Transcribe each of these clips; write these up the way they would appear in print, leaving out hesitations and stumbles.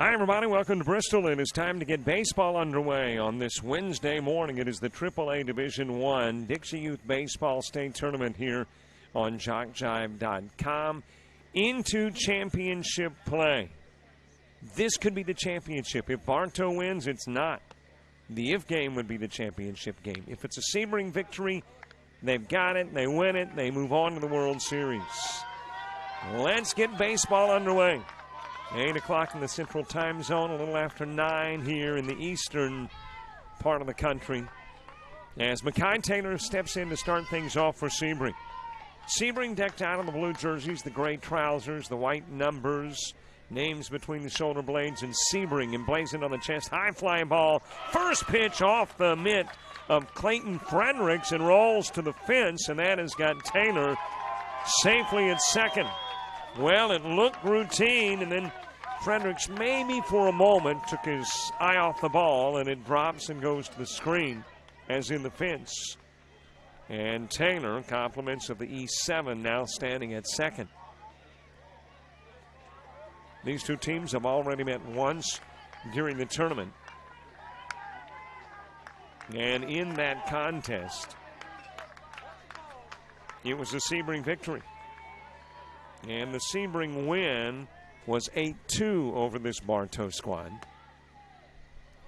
Hi, everybody. Welcome to Bristol. It is time to get baseball underway on this Wednesday morning. It is the AAA Division I Dixie Youth Baseball State Tournament here on JockJive.com into championship play. This could be the championship. If Bartow wins, it's not. The if game would be the championship game. If it's a Sebring victory, they've got it, they win it, they move on to the World Series. Let's get baseball underway. 8 o'clock in the Central Time Zone, a little after 9 here in the eastern part of the country, as Mekhi Taylor steps in to start things off for Sebring. Sebring decked out in the blue jerseys, the gray trousers, the white numbers, names between the shoulder blades, and Sebring emblazoned on the chest. High fly ball, first pitch off the mitt of Clayton Fredericks and rolls to the fence, and that has got Taylor safely at second. Well, it looked routine, and then Fredericks maybe for a moment took his eye off the ball, and it drops and goes to the screen, as in the fence. And Taylor, compliments of the E7, now standing at second. These two teams have already met once during the tournament. And in that contest, it was a Sebring victory. And the Sebring win was 8-2 over this Bartow squad.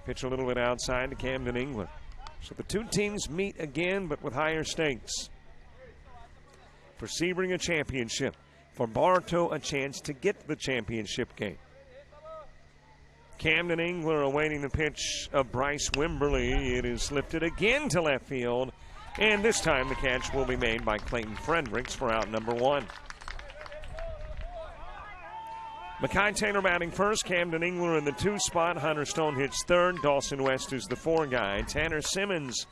Pitch a little bit outside to Camden England. So the two teams meet again, but with higher stakes. For Sebring, a championship. For Bartow, a chance to get to the championship game. Camden England awaiting the pitch of Bryce Wimberly. It is lifted again to left field. And this time the catch will be made by Clayton Fredericks for out number one. Mekhi Taylor batting first, Camden Engler in the 2 spot. Hunter Stone hits third. Dawson West is the 4 guy. Tanner Simmons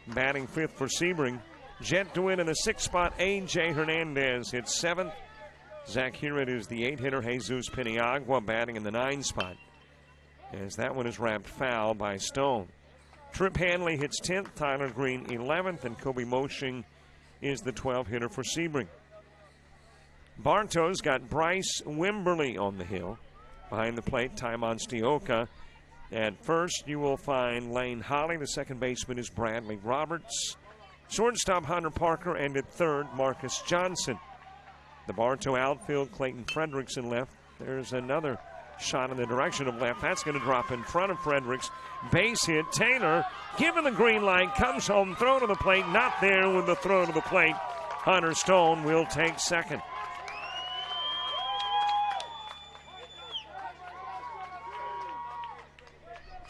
batting 5th for Sebring. Jet DeWitt in the 6 spot. A.J. Hernandez hits 7th. Zach Hewitt is the 8 hitter. Jesus Piniagua batting in the 9 spot, as that one is wrapped foul by Stone. Trip Hanley hits 10th. Tyler Green 11th. And Kobe Moshing is the 12 hitter for Sebring. Bartow's got Bryce Wimberly on the hill. Behind the plate, Tymon Stioka. At first, you will find Lane Holly. The second baseman is Bradley Roberts. Shortstop, Hunter Parker. And at third, Marcus Johnson. The Bartow outfield, Clayton Fredericks in left. There's another shot in the direction of left. That's going to drop in front of Fredericks. Base hit. Taylor, given the green light, comes home, throw to the plate. Not there with the throw to the plate. Hunter Stone will take second.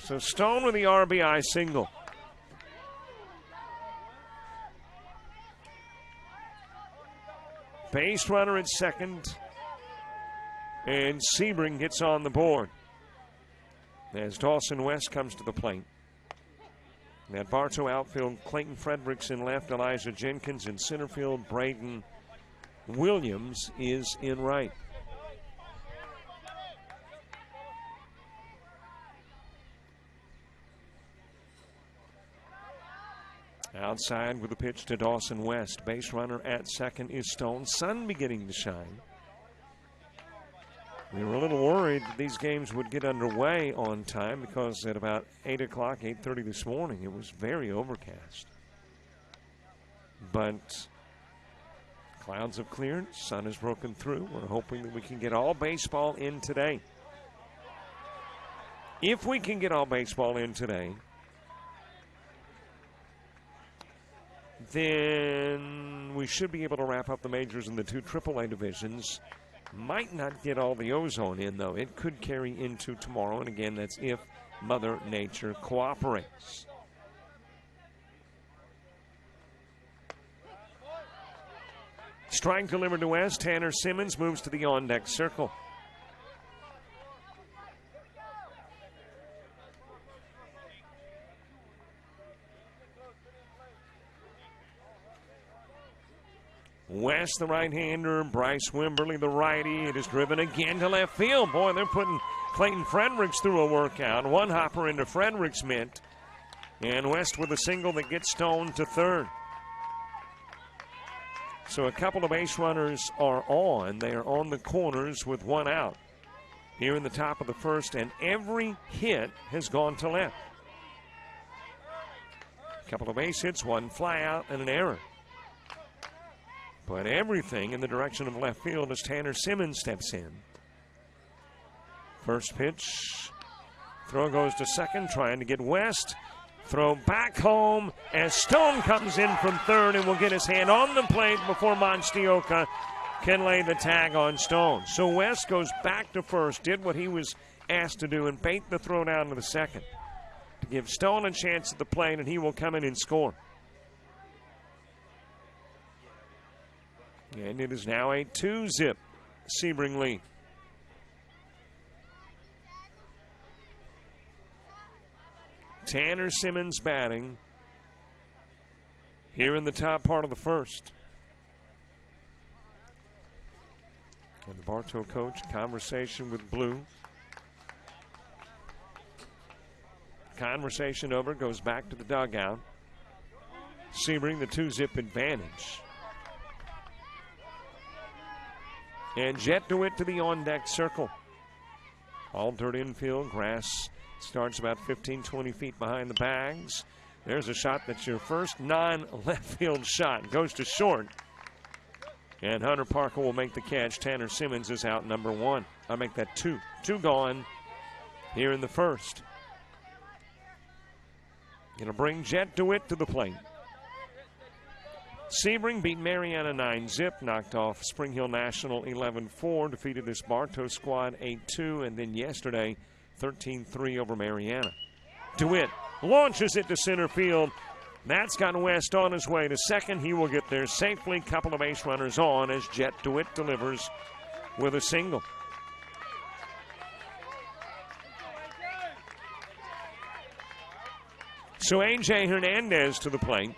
So Stone with the RBI single. Base runner at second. And Sebring gets on the board as Dawson West comes to the plate. That Bartow outfield, Clayton Fredericks in left, Elijah Jenkins in center field, Braden Williams is in right. Outside with the pitch to Dawson West. Base runner at second is Stone. Sun beginning to shine. We were a little worried that these games would get underway on time because at about 8 o'clock, 8:30 this morning, it was very overcast. But clouds have cleared. Sun has broken through. We're hoping that we can get all baseball in today. If we can get all baseball in today, then we should be able to wrap up the majors in the 2 AAA divisions. Might not get all the ozone in, though. It could carry into tomorrow, and again, that's if Mother Nature cooperates. Strike delivered to West. Tanner Simmons moves to the on-deck circle. West, the right-hander. Bryce Wimberly, the righty. It is driven again to left field. Boy, they're putting Clayton Fredericks through a workout. One hopper into Fredericks' mitt. And West with a single that gets Stone to third. So a couple of base runners are on. They are on the corners with one out. here in the top of the first, and every hit has gone to left. A couple of base hits, one fly out, and an error. But everything in the direction of left field as Tanner Simmons steps in. First pitch. Throw goes to second, trying to get West. Throw back home as Stone comes in from third and will get his hand on the plate before Monstioka can lay the tag on Stone. So West goes back to first, did what he was asked to do, and bait the throw down to the second to give Stone a chance at the plate, and he will come in and score. And it is now a 2-zip Sebring lead. Tanner Simmons batting here in the top part of the first. And the Bartow coach, conversation with Blue. Conversation over, goes back to the dugout. Sebring the 2-zip advantage. And Jet DeWitt to the on-deck circle. All dirt infield, grass starts about 15, 20 feet behind the bags. There's a shot that's your first non-left field shot. Goes to short. And Hunter Parker will make the catch. Tanner Simmons is out number one. I'll make that two. Two gone here in the first. Going to bring Jet DeWitt to the plate. Sebring beat Mariana 9-zip, knocked off Spring Hill National 11-4, defeated this Bartow squad 8-2, and then yesterday 13-3 over Mariana. DeWitt launches it to center field. That's got West on his way to second. He will get there safely. Couple of base runners on as Jet DeWitt delivers with a single. So A.J. Hernandez to the plate.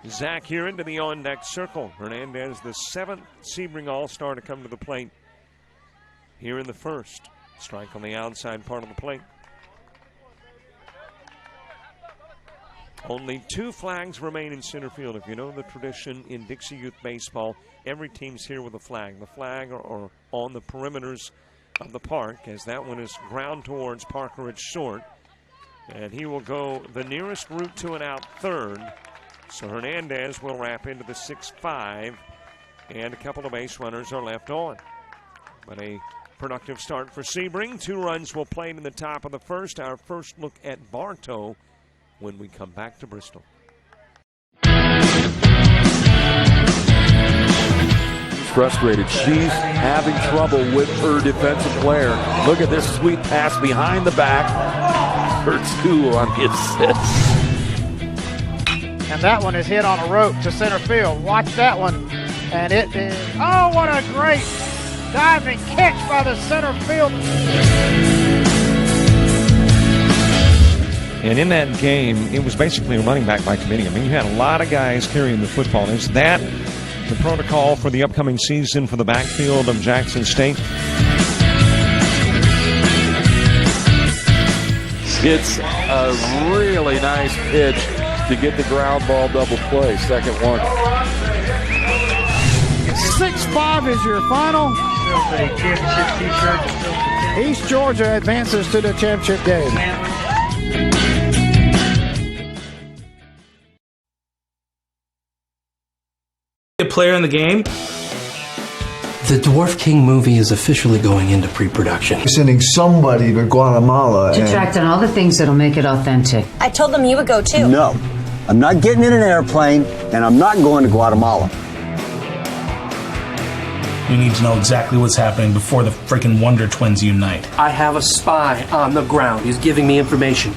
Zach Huron to the on-deck circle. Hernandez, the seventh Sebring All-Star to come to the plate here in the first. Strike on the outside part of the plate. Only two flags remain in center field. If you know the tradition in Dixie Youth Baseball, every team's here with a flag. The flag are on the perimeters of the park, as that one is ground towards Parker at short. And he will go the nearest route to an out third. So Hernandez will wrap into the 6-5, and a couple of base runners are left on. But a productive start for Sebring. 2 runs will play in the top of the first. Our first look at Bartow when we come back to Bristol. Frustrated. She's having trouble with her defensive player. Look at this sweet pass behind the back. Her 2 on the assist. And that one is hit on a rope to center field. Watch that one. And it is, oh, what a great diving catch by the center field. And in that game, it was basically a running back by committee. I mean, you had a lot of guys carrying the football. Is that the protocol for the upcoming season for the backfield of Jackson State? It's a really nice pitch to get the ground ball double play. Second one. 6-5 is your final. East Georgia advances to the championship game. A player in the game. The Dwarf King movie is officially going into pre-production. Sending somebody to Guatemala. To track down all the things that'll make it authentic. I told them you would go too. No, I'm not getting in an airplane, and I'm not going to Guatemala. We need to know exactly what's happening before the freaking Wonder Twins unite. I have a spy on the ground. He's giving me information.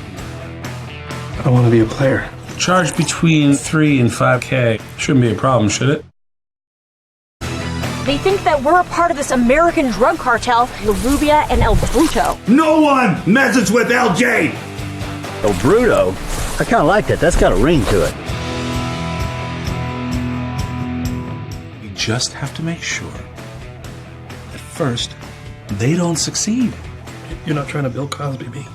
I want to be a player. Charge between 3 and 5K. Shouldn't be a problem, should it? They think that we're a part of this American drug cartel, La Rubia and El Bruto. No one messes with LJ! El Bruto? I kind of like that. That's got a ring to it. We just have to make sure that first, they don't succeed. You're not trying to Bill Cosby me.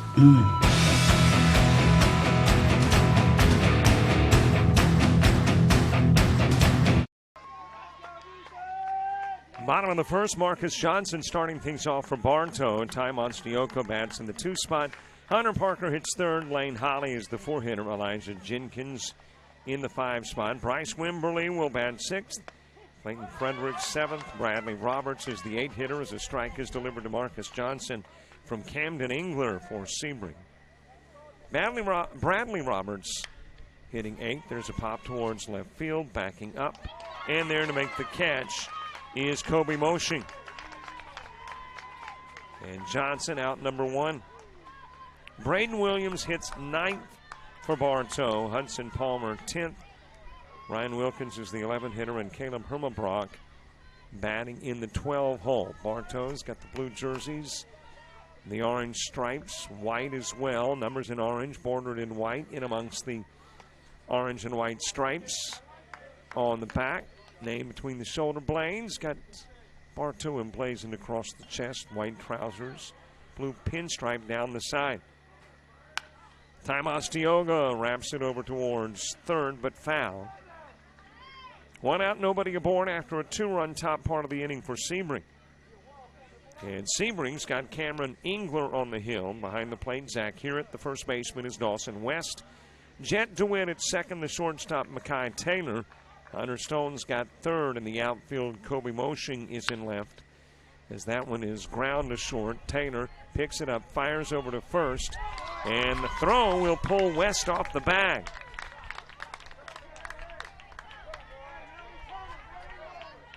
Bottom of the first, Marcus Johnson starting things off for Bartow. Ty Monstioko bats in the 2 spot. Hunter Parker hits 3rd. Lane Holly is the 4-hitter. Elijah Jenkins in the 5 spot. Bryce Wimberly will bat 6th. Clayton Fredericks 7th. Bradley Roberts is the 8-hitter as a strike is delivered to Marcus Johnson from Camden Engler for Sebring. Bradley Roberts hitting 8th. There's a pop towards left field, backing up. And there to make the catch is Kobe Moshing. And Johnson out number 1. Braden Williams hits 9th for Bartow. Hudson Palmer 10th. Ryan Wilkins is the 11th hitter, and Caleb Hermabrock batting in the 12 hole. Bartow's got the blue jerseys, the orange stripes, white as well. Numbers in orange, bordered in white, in amongst the orange and white stripes on the back. Name between the shoulder blades. Got Bartow emblazoned across the chest. White trousers, blue pinstripe down the side. Ty Monstioko wraps it over towards 3rd, but foul. 1 out, nobody aboard after a 2-run top part of the inning for Sebring. And Sebring's got Cameron Engler on the hill. Behind the plate, Zach Hewitt. The first baseman is Dawson West. Jet DeWitt at 2nd, the shortstop, Makai Taylor. Hunter Stone's got 3rd, and the outfield, Kobe Moshing is in left. As that one is ground to short. Taylor picks it up, fires over to 1st, and the throw will pull West off the bag.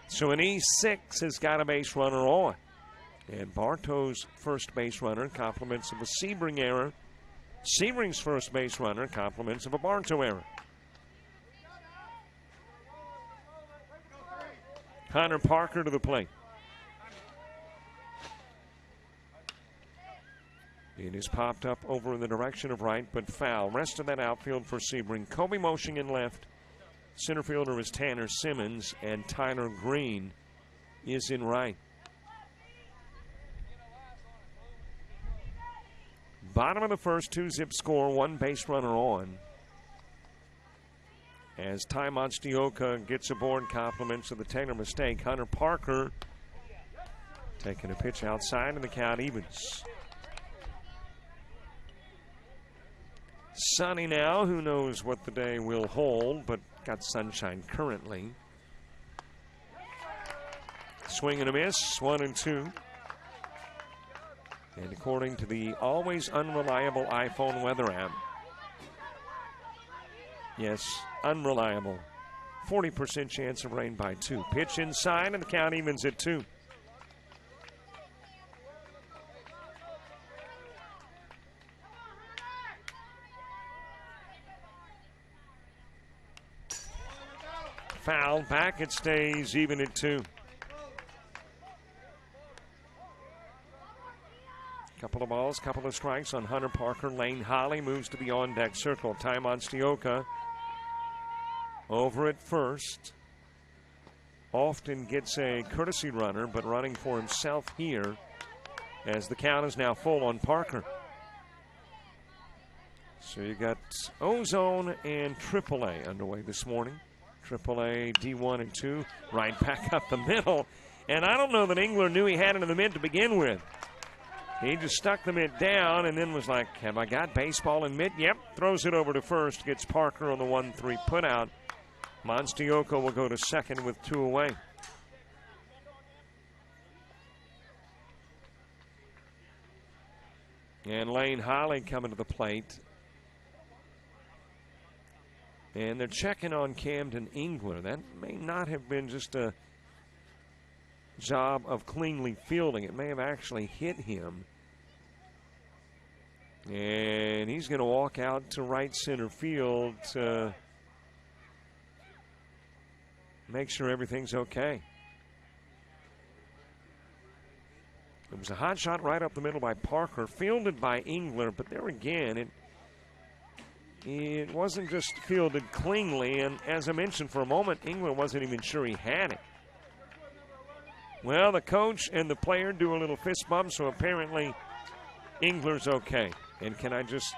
So an E6 has got a base runner on. And Bartow's first base runner compliments of a Sebring error. Sebring's first base runner compliments of a Bartow error. Hunter Parker to the plate. It is popped up over in the direction of right, but foul. Rest of that outfield for Sebring. Kobe Moshing in left. Center fielder is Tanner Simmons, and Tyler Green is in right. Bottom of the first, 2-zip score, 1 base runner on. As Ty Monstioko gets aboard, compliments of the Taylor mistake. Hunter Parker taking a pitch outside, and the count evens. Sunny now. Who knows what the day will hold, but got sunshine currently. Swing and a miss, 1-2. And according to the always unreliable iPhone weather app, yes, unreliable, 40% chance of rain by 2. Pitch inside, and the count evens at 2. Foul, back it stays even at 2. Couple of balls, couple of strikes on Hunter Parker. Lane Holly moves to the on-deck circle. Ty Monstioko over at 1st. Often gets a courtesy runner, but running for himself here as the count is now full on Parker. So you got Ozone and AAA underway this morning. AAA D1 and 2, right back up the middle. And I don't know that Engler knew he had it in the mid to begin with. He just stuck the mitt down and then was like, have I got baseball in mid? Yep, throws it over to 1st, gets Parker on the 1-3 putout. Monstioko will go to 2nd with 2 away. And Lane Holly coming to the plate. And they're checking on Camden Engler. That may not have been just a job of cleanly fielding. It may have actually hit him. And he's going to walk out to right center field to make sure everything's okay. It was a hot shot right up the middle by Parker, fielded by Engler, but there again, it wasn't just fielded cleanly, and as I mentioned for a moment, Engler wasn't even sure he had it. Well, the coach and the player do a little fist bump, so apparently Engler's okay. And can I just,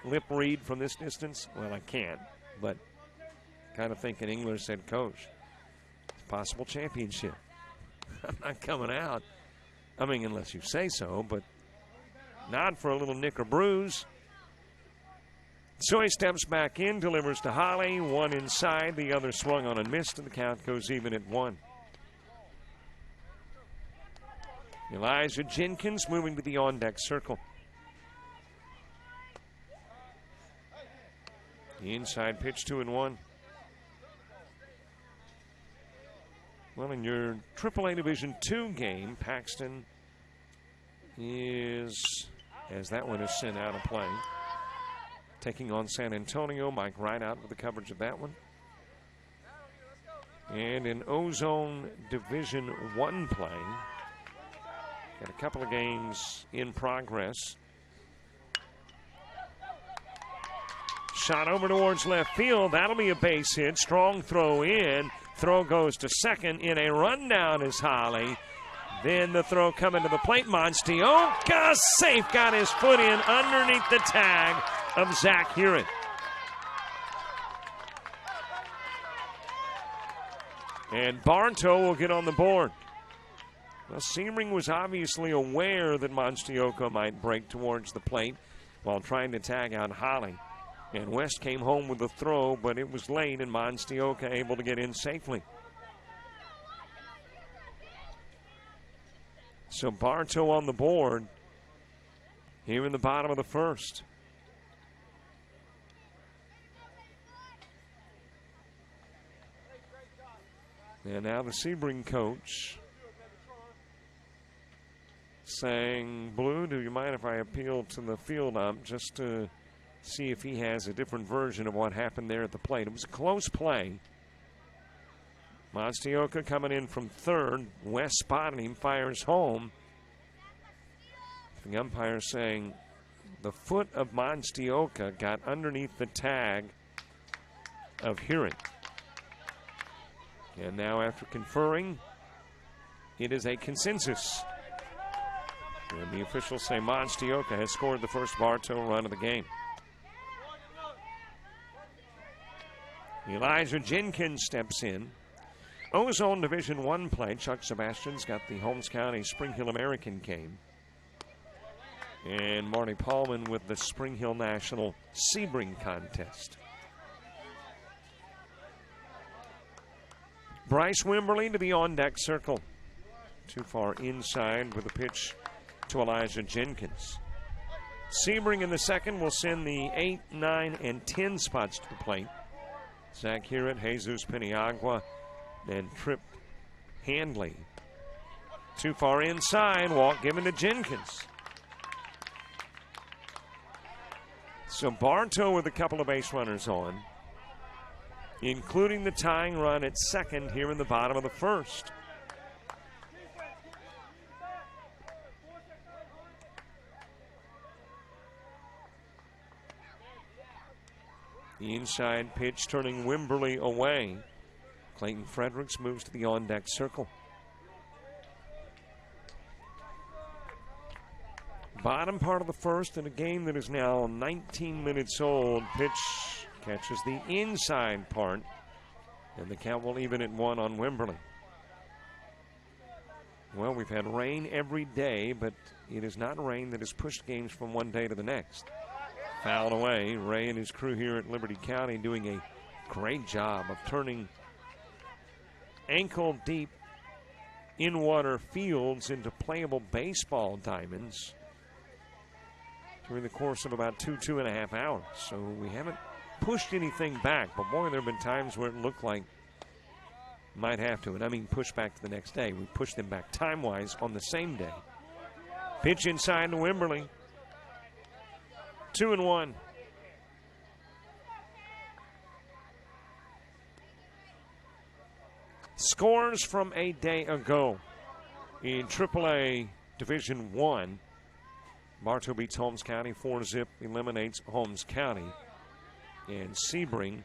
lip read from this distance? Well, I can't, but kind of thinking Engler's head coach. Possible championship. I'm not coming out. I mean, unless you say so, but not for a little nick or bruise. So he steps back in, delivers to Holly. One inside, the other swung on and missed, and the count goes even at 1. Elijah Jenkins moving to the on-deck circle. The inside pitch, 2-1. Well, in your AAA Division II game, Paxton is, as that one is sent out of play, taking on San Antonio. Mike Wright out with the coverage of that one. And in Ozone Division I play, got a couple of games in progress. Shot over towards left field. That'll be a base hit. Strong throw in. Throw goes to second. In a rundown is Holly. Then the throw coming to the plate. Monstioka safe. Got his foot in underneath the tag of Zach Huron. And Bartow will get on the board. Well, Sebring was obviously aware that Monstioka might break towards the plate while trying to tag out Holly. And West came home with the throw, but it was late, and Monstioka able to get in safely. So Bartow on the board here in the bottom of the first. And now the Sebring coach saying, Blue, do you mind if I appeal to the field ump just to see if he has a different version of what happened there at the plate? It was a close play. Monstioka coming in from third. West spotted him, fires home. The umpire saying the foot of Monstioka got underneath the tag of Huron. And now after conferring, it is a consensus. And the officials say Monstioka has scored the first Bartow run of the game. Elijah Jenkins steps in. Ozone Division I play. Chuck Sebastian's got the Holmes County Spring Hill American game. And Marty Paulman with the Spring Hill National Sebring contest. Bryce Wimberly to the on-deck circle. Too far inside with a pitch to Elijah Jenkins. Sebring in the second will send the 8, 9, and 10 spots to the plate. Zach Huron, Jesus Piniagua, and Trip Handley. Too far inside, walk given to Jenkins. So Bartow with a couple of base runners on, including the tying run at second here in the bottom of the first. The inside pitch turning Wimberly away. Clayton Fredericks moves to the on-deck circle. Bottom part of the first in a game that is now 19 minutes old. Pitch catches the inside part, and the count will even at 1 on Wimberly. Well, we've had rain every day, but it is not rain that has pushed games from one day to the next. Fouled away. Ray and his crew here at Liberty County doing a great job of turning ankle-deep in-water fields into playable baseball diamonds during the course of about 2.5 hours. So we haven't pushed anything back, but boy, there have been times where it looked like might have to, and I mean push back to the next day. We pushed them back time-wise on the same day. Pitch inside to Wimberly. 2-1. Scores from a day ago in AAA Division I. Bartow beats Holmes County 4-0, eliminates Holmes County. And Sebring,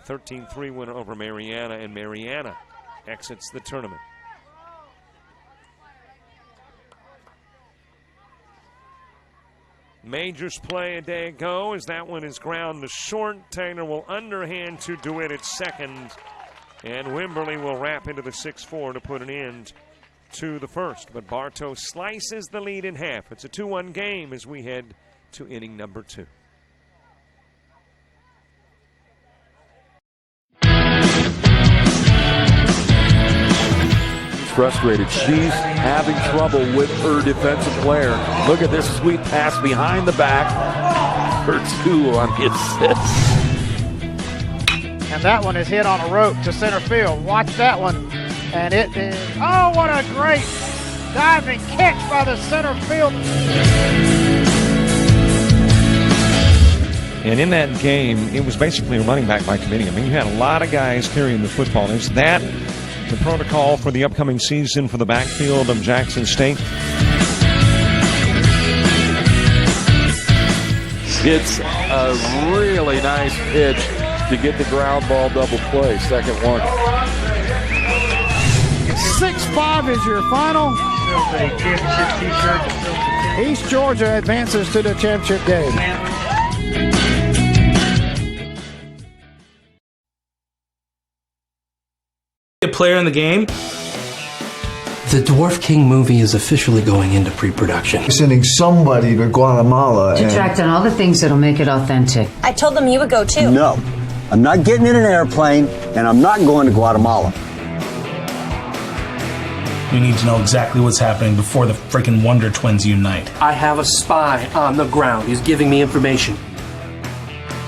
13-3 win over Mariana, and Mariana exits the tournament. Majors play a day ago as that one is ground to short. Taylor will underhand to DeWitt at second. And Wimberley will wrap into the 6-4 to put an end to the first. But Bartow slices the lead in half. It's a 2-1 game as we head to inning number 2. Frustrated. She's having trouble with her defensive player. Look at this sweet pass behind the back. Her 2 on the assist. And that one is hit on a rope to center field. Watch that one. And it is, oh, what a great diving catch by the center field. And in that game, it was basically a running back by committee. I mean, you had a lot of guys carrying the football. Is that the protocol for the upcoming season for the backfield of Jackson State? It's a really nice pitch to get the ground ball double play. Second one. 6-5 is your final. East Georgia advances to the championship game. A player in the game. The Dwarf King movie is officially going into pre-production. Sending somebody to Guatemala. To track down all the things that'll make it authentic. I told them you would go too. No, I'm not getting in an airplane, and I'm not going to Guatemala. We need to know exactly what's happening before the freaking Wonder Twins unite. I have a spy on the ground. He's giving me information.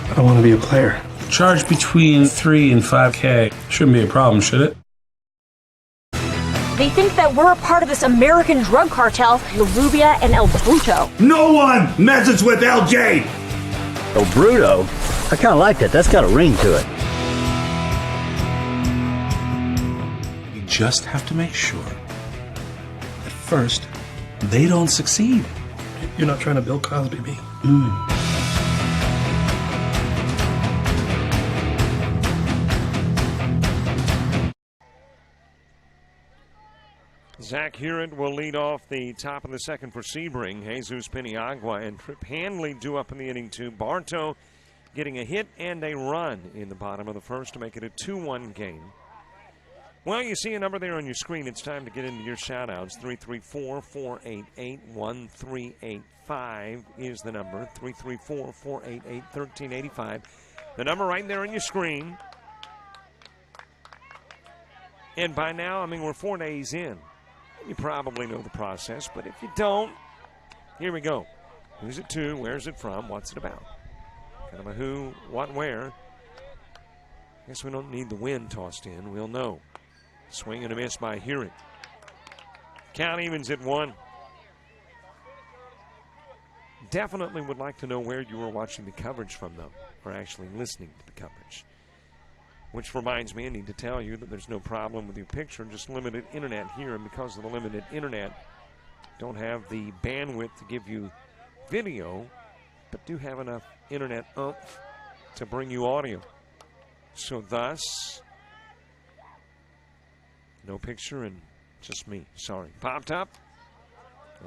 I don't want to be a player. Charge between $3,000 and $5,000. Shouldn't be a problem, should it? They think that we're a part of this American drug cartel, La Rubia and El Bruto. No one messes with LJ! El Bruto? I kind of like that. That's got a ring to it. We just have to make sure that first, they don't succeed. You're not trying to Bill Cosby me. Zach Hewitt will lead off the top of the second for Sebring. Jesus Piniagua and Trip Handley due up in the inning 2. Bartow getting a hit and a run in the bottom of the first to make it a 2-1 game. Well, you see a number there on your screen. It's time to get into your shout-outs. 334-488-1385 is the number. 334-488-1385. The number right there on your screen. And by now, I mean, we're 4 days in. You probably know the process, but if you don't, here we go. Who's it to? Where's it from? What's it about? Kind of a who, what, where. I guess we don't need the wind tossed in. We'll know. Swing and a miss by Hewitt. Count evens at 1. Definitely would like to know where you were watching the coverage from, though, or actually listening to the coverage. Which reminds me, I need to tell you that there's no problem with your picture, just limited internet here. And because of the limited internet, don't have the bandwidth to give you video, but do have enough internet oomph to bring you audio. So thus, no picture and just me. Sorry. Popped up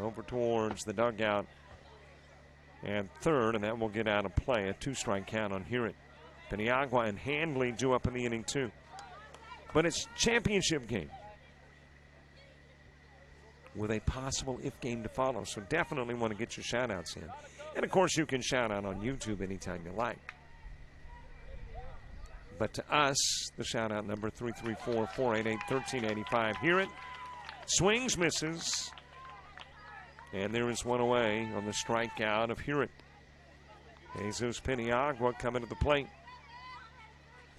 over towards the dugout and third, and that will get out of play. A 2-strike count on Hewitt. Piniagua and Handley due up in the inning 2. But it's championship game with a possible if game to follow. So definitely want to get your shout-outs in. And, of course, you can shout out on YouTube anytime you like. But to us, the shout-out number 334-488-1385. Hear it. Swings, misses. And there is one away on the strikeout of Hewitt. Jesus Piniagua coming to the plate.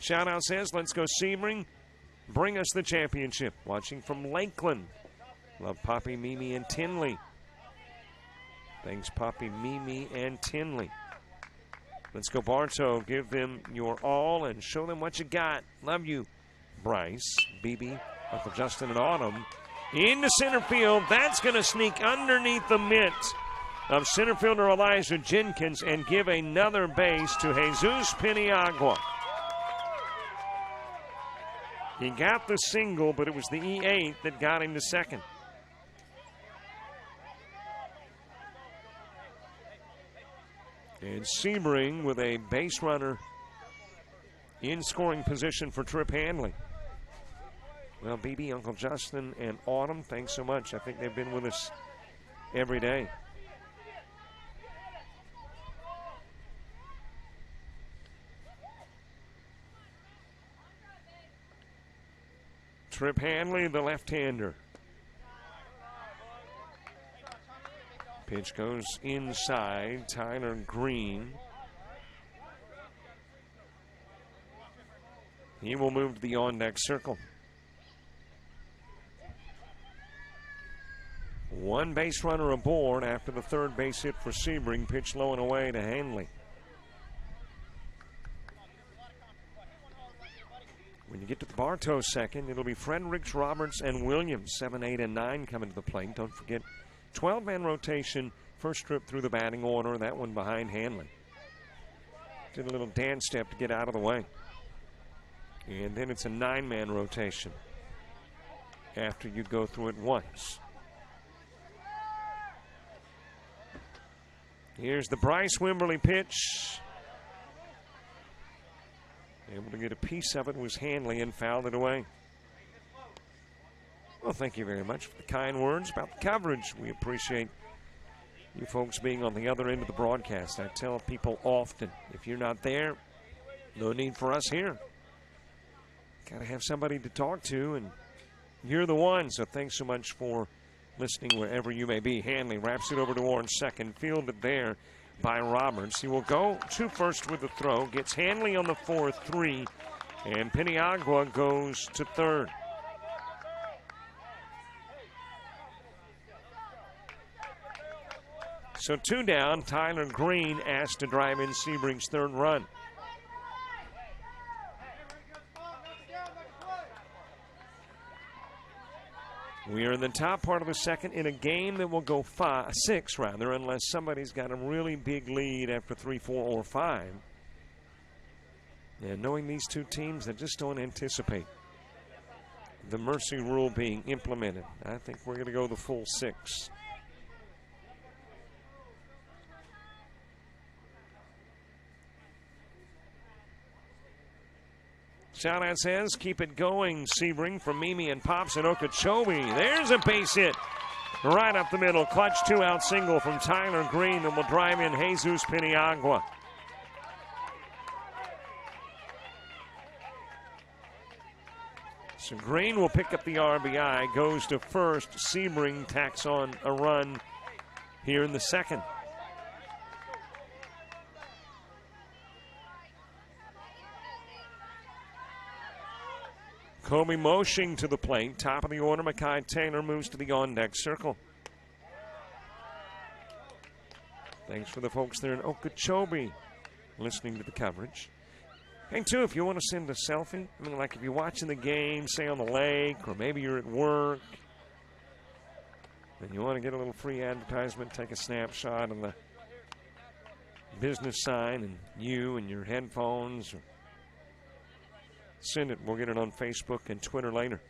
Shout-out says, let's go Sebring. Bring us the championship. Watching from Lakeland. Love Poppy, Mimi, and Tinley. Thanks, Poppy, Mimi, and Tinley. Let's go Bartow. Give them your all and show them what you got. Love you. Bryce, BB, Uncle Justin, and Autumn. Into center field. That's going to sneak underneath the mitt of center fielder Elijah Jenkins and give another base to Jesus Piniagua. He got the single, but it was the E8 that got him to second. And Sebring with a base runner in scoring position for Trip Handley. Well, BB, Uncle Justin, and Autumn, thanks so much. I think they've been with us every day. Trip Hanley, the left-hander. Pitch goes inside. Tyler Green. He will move to the on-deck circle. One base runner aboard after the third base hit for Sebring. Pitch low and away to Hanley. When you get to the Bartow second, it'll be Fredericks, Roberts, and Williams. 7, 8, and 9 coming to the plate. Don't forget, 12-man rotation, first trip through the batting order, that one behind Hanley. Did a little dance step to get out of the way. And then it's a 9-man rotation after you go through it once. Here's the Bryce Wimberly pitch. Able to get a piece of it was Hanley and fouled it away. Well, thank you very much for the kind words about the coverage. We appreciate you folks being on the other end of the broadcast. I tell people often, if you're not there, no need for us here. Got to have somebody to talk to, and you're the one. So thanks so much for listening wherever you may be. Hanley wraps it over to Warren second, fielded there by Roberts. He will go to first with the throw, gets Hanley on the 4-3, and Piniagua goes to third. So 2 down. Tyler Green asked to drive in Sebring's third run. We are in the top part of the second in a game that will go 6 rather, unless somebody's got a really big lead after 3, 4, or 5. And knowing these two teams, I just don't anticipate the mercy rule being implemented. I think we're going to go the full 6. Shout out says, keep it going, Sebring, from Mimi and Pops and Okeechobee. There's a base hit right up the middle. Clutch 2-out single from Tyler Green that will drive in Jesus Piniagua. So Green will pick up the RBI, goes to first. Sebring tacks on a run here in the second. Kobe Moshing to the plate. Top of the order, Mackay Taylor moves to the on-deck circle. Thanks for the folks there in Okeechobee listening to the coverage. And, too, if you want to send a selfie, I mean, like if you're watching the game, say on the lake, or maybe you're at work, and you want to get a little free advertisement, take a snapshot of the business sign and you and your headphones, or send it. We'll get it on Facebook and Twitter later.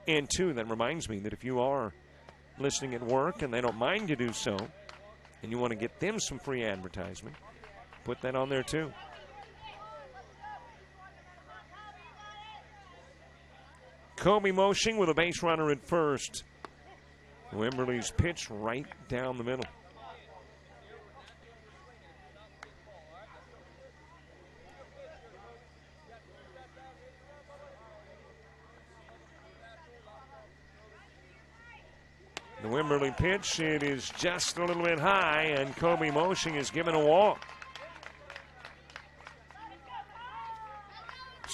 And, too, that reminds me that if you are listening at work and they don't mind you do so, and you want to get them some free advertisement, put that on there, too. Kobe Moshing with a base runner at first. Wimberly's pitch right down the middle. The Wimberly pitch, it is just a little bit high, and Kobe Moshing is given a walk.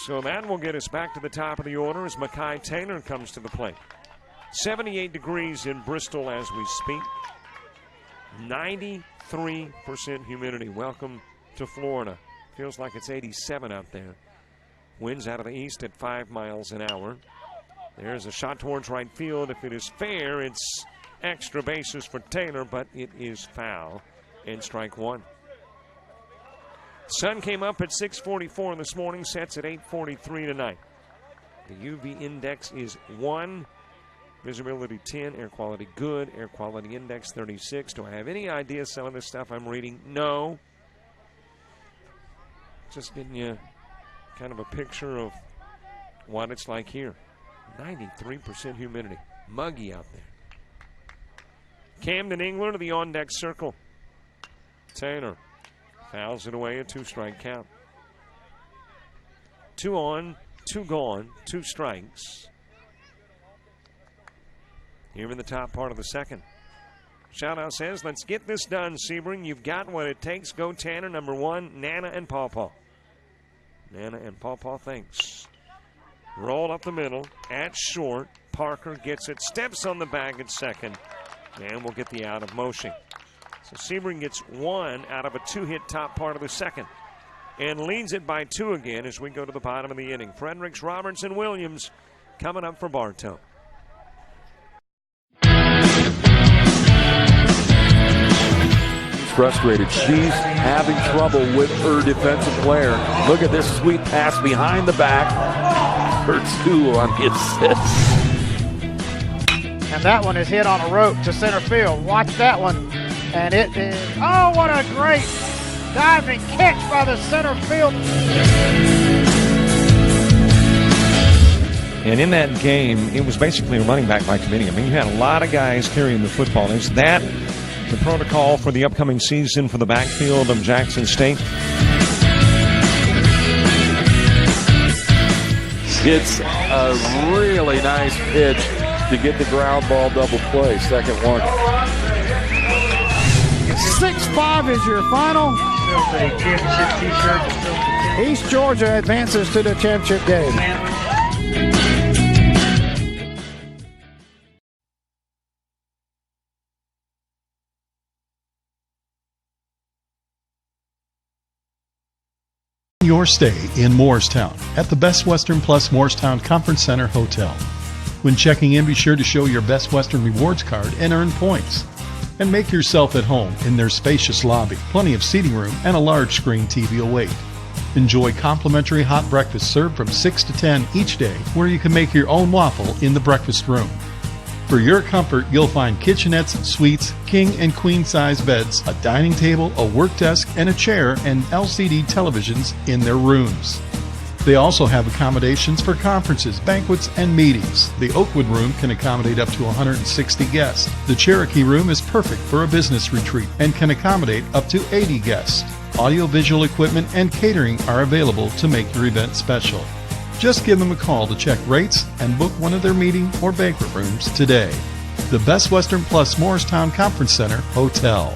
So that will get us back to the top of the order as Mackay Taylor comes to the plate. 78 degrees in Bristol as we speak. 93% humidity. Welcome to Florida. Feels like it's 87 out there. Winds out of the east at 5 miles an hour. There's a shot towards right field. If it is fair, it's extra bases for Taylor, but it is foul and strike one. Sun came up at 6:44 this morning, sets at 8:43 tonight. The UV index is 1, visibility 10, air quality good, air quality index 36. Do I have any idea some of this stuff I'm reading? No. Just getting you kind of a picture of what it's like here. 93% humidity. Muggy out there. Camden Engler to the on-deck circle. Taylor fouls it away, a 2-strike count. 2 on, 2 gone, 2 strikes. Here in the top part of the second. Shoutout says, let's get this done, Sebring. You've got what it takes. Go Tanner, number 1, Nana and Pawpaw. Nana and Pawpaw thanks. Roll up the middle, at short. Parker gets it, steps on the bag at second, and we'll get the out of motion. So Sebring gets 1 out of a 2-hit top part of the second and leads it by 2 again as we go to the bottom of the inning. Fredericks, Roberts, and Williams coming up for Bartow. Frustrated. She's having trouble with her defensive player. Look at this sweet pass behind the back. Her 2 on the assist. And that one is hit on a rope to center field. Watch that one. And it is, oh, what a great diving catch by the center field. And in that game, it was basically a running back by committee. I mean, you had a lot of guys carrying the football. Is that the protocol for the upcoming season for the backfield of Jackson State? It's a really nice pitch to get the ground ball double play. Second one. 6-5 is your final. East Georgia advances to the championship game. Your stay in Morristown at the Best Western Plus Morristown Conference Center Hotel. When checking in, be sure to show your Best Western Rewards card and earn points. And make yourself at home in their spacious lobby, plenty of seating room, and a large screen TV await. Enjoy complimentary hot breakfast served from 6 to 10 each day, where you can make your own waffle in the breakfast room. For your comfort, you'll find kitchenettes and suites, king and queen size beds, a dining table, a work desk, and a chair, and LCD televisions in their rooms. They also have accommodations for conferences, banquets, and meetings. The Oakwood Room can accommodate up to 160 guests. The Cherokee Room is perfect for a business retreat and can accommodate up to 80 guests. Audiovisual equipment and catering are available to make your event special. Just give them a call to check rates and book one of their meeting or banquet rooms today. The Best Western Plus Morristown Conference Center Hotel.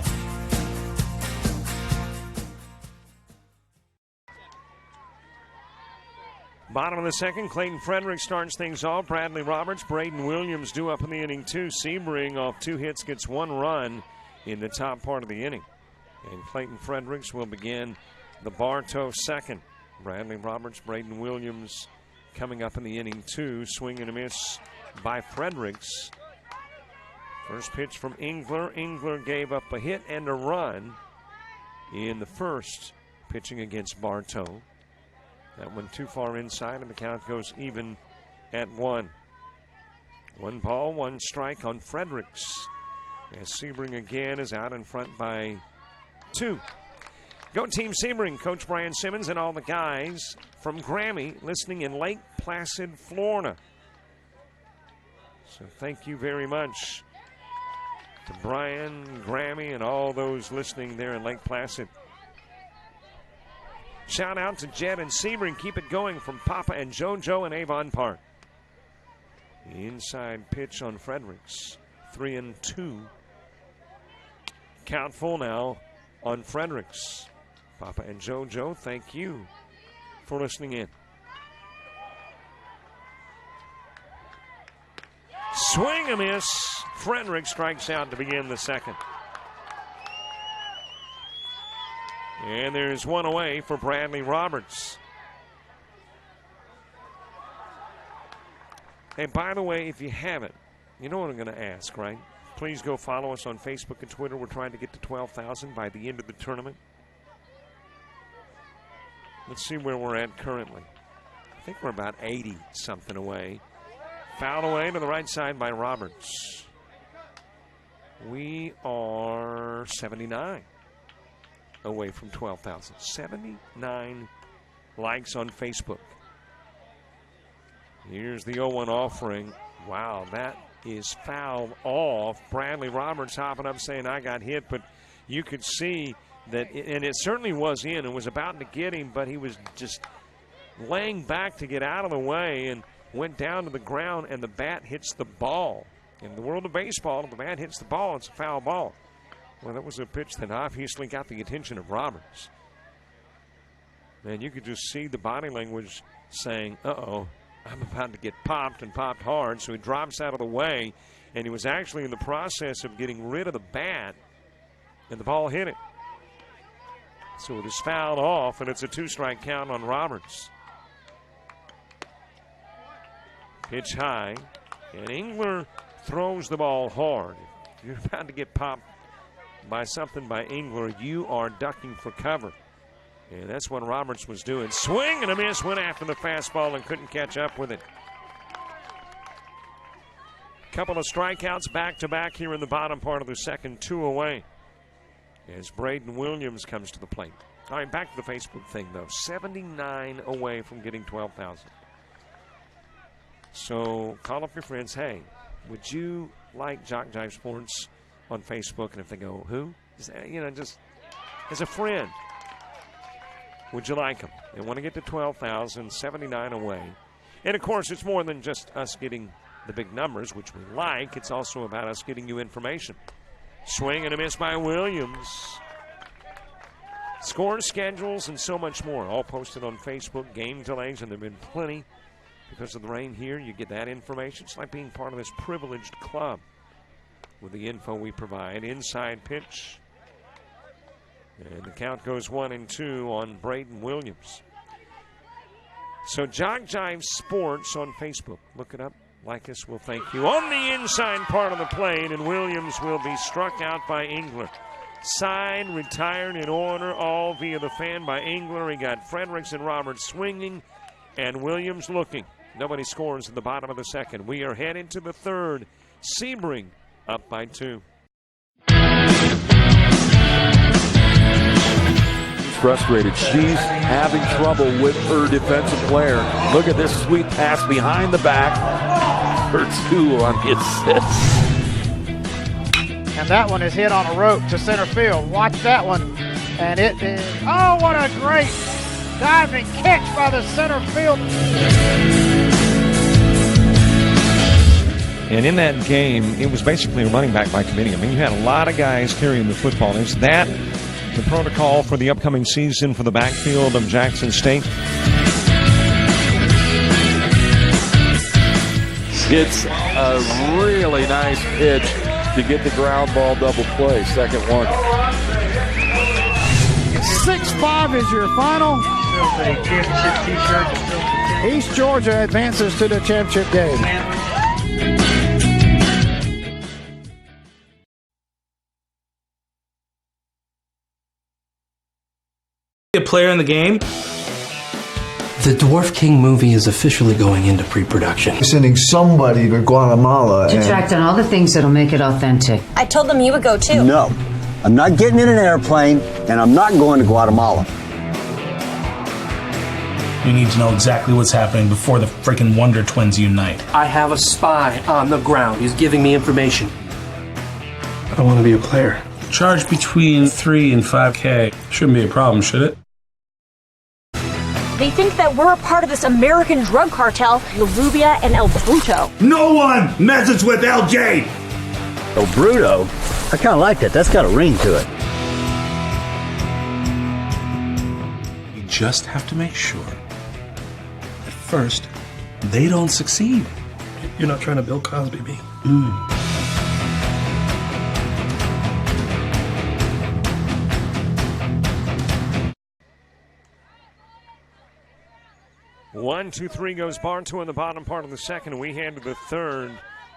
Bottom of the second, Clayton Frederick starts things off. Bradley Roberts, Braden Williams due up in the inning 2. Sebring off 2 hits gets 1 run in the top part of the inning. And Clayton Fredericks will begin the Bartow second. Bradley Roberts, Braden Williams coming up in the inning 2. Swing and a miss by Fredericks. First pitch from Engler. Engler gave up a hit and a run in the first, pitching against Bartow. That one too far inside, and the count goes even at 1. 1 ball, 1 strike on Fredericks, as Sebring again is out in front by 2. Go Team Sebring. Coach Brian Simmons and all the guys from Grammy listening in Lake Placid, Florida. So thank you very much to Brian, Grammy, and all those listening there in Lake Placid. Shout out to Jed and Sebring. Keep it going from Papa and JoJo in Avon Park. Inside pitch on Fredericks. 3-2. Count full now on Fredericks. Papa and JoJo, thank you for listening in. Swing a miss. Frederick strikes out to begin the second. And there's 1 away for Bradley Roberts. Hey, by the way, if you haven't, you know what I'm going to ask, right? Please go follow us on Facebook and Twitter. We're trying to get to 12,000 by the end of the tournament. Let's see where we're at currently. I think we're about 80-something away. Foul away to the right side by Roberts. We are 79 away from 12,000. 79 likes on Facebook. Here's the 0-1 offering. Wow, that is fouled off. Bradley Roberts hopping up saying, I got hit, but you could see that, and it certainly was in and was about to get him, but he was just laying back to get out of the way and went down to the ground, and the bat hits the ball. In the world of baseball, if the bat hits the ball, it's a foul ball. Well, that was a pitch that obviously got the attention of Roberts. And you could just see the body language saying, uh-oh, I'm about to get popped, and popped hard. So he drops out of the way, and he was actually in the process of getting rid of the bat, and the ball hit it. So it is fouled off, and it's a 2-strike count on Roberts. Pitch high, and Engler throws the ball hard. If you're about to get popped by something by Engler, you are ducking for cover. And that's what Roberts was doing. Swing and a miss, went after the fastball and couldn't catch up with it. Couple of strikeouts back-to-back here in the bottom part of the second, 2 away, as Braden Williams comes to the plate. All right, back to the Facebook thing, though. 79 away from getting 12,000. So call up your friends. Hey, would you like Jock Jive Sports on Facebook? And if they go, who? Just as a friend, would you like them? They want to get to 12,000, 79 away. And, of course, it's more than just us getting the big numbers, which we like. It's also about us getting you information. Swing and a miss by Williams. Scores, schedules, and so much more, all posted on Facebook. Game delays, and there have been plenty. Because of the rain here, you get that information. It's like being part of this privileged club with the info we provide. Inside pitch. And the count goes 1-2 on Braden Williams. So Jock Jive Sports on Facebook. Look it up. Like us. We'll thank you. On the inside part of the plate, and Williams will be struck out by Engler. Signed, retired in order, all via the fan by Engler. He got Fredericks and Roberts swinging, and Williams looking. Nobody scores in the bottom of the second. We are headed to the third. Sebring up by 2. Frustrated. She's having trouble with her defensive player. Look at this sweet pass behind the back. Her 2 on the assist. And that one is hit on a rope to center field. Watch that one. And it is, oh, what a great diving catch by the center field. And in that game, it was basically a running back by committee. I mean, you had a lot of guys carrying the football. Is that the protocol for the upcoming season for the backfield of Jackson State? It's a really nice pitch to get the ground ball double play. Second one. 6-5 is your final. East Georgia advances to the championship game. A player in the game? The Dwarf King movie is officially going into pre-production. Sending somebody to Guatemala To track down all the things that'll make it authentic. I told them you would go too. No, I'm not getting in an airplane, and I'm not going to Guatemala. We need to know exactly what's happening before the freaking Wonder Twins unite. I have a spy on the ground. He's giving me information. I don't want to be a player. Charge between 3 and 5K. Shouldn't be a problem, should it? They think that we're a part of this American drug cartel, La Rubia and El Bruto. No one messes with LJ! El Bruto? I kind of like that. That's got a ring to it. You just have to make sure that first, they don't succeed. You're not trying to Bill Cosby me. 1-2-3 goes Bartow in the bottom part of the second. We head to the third.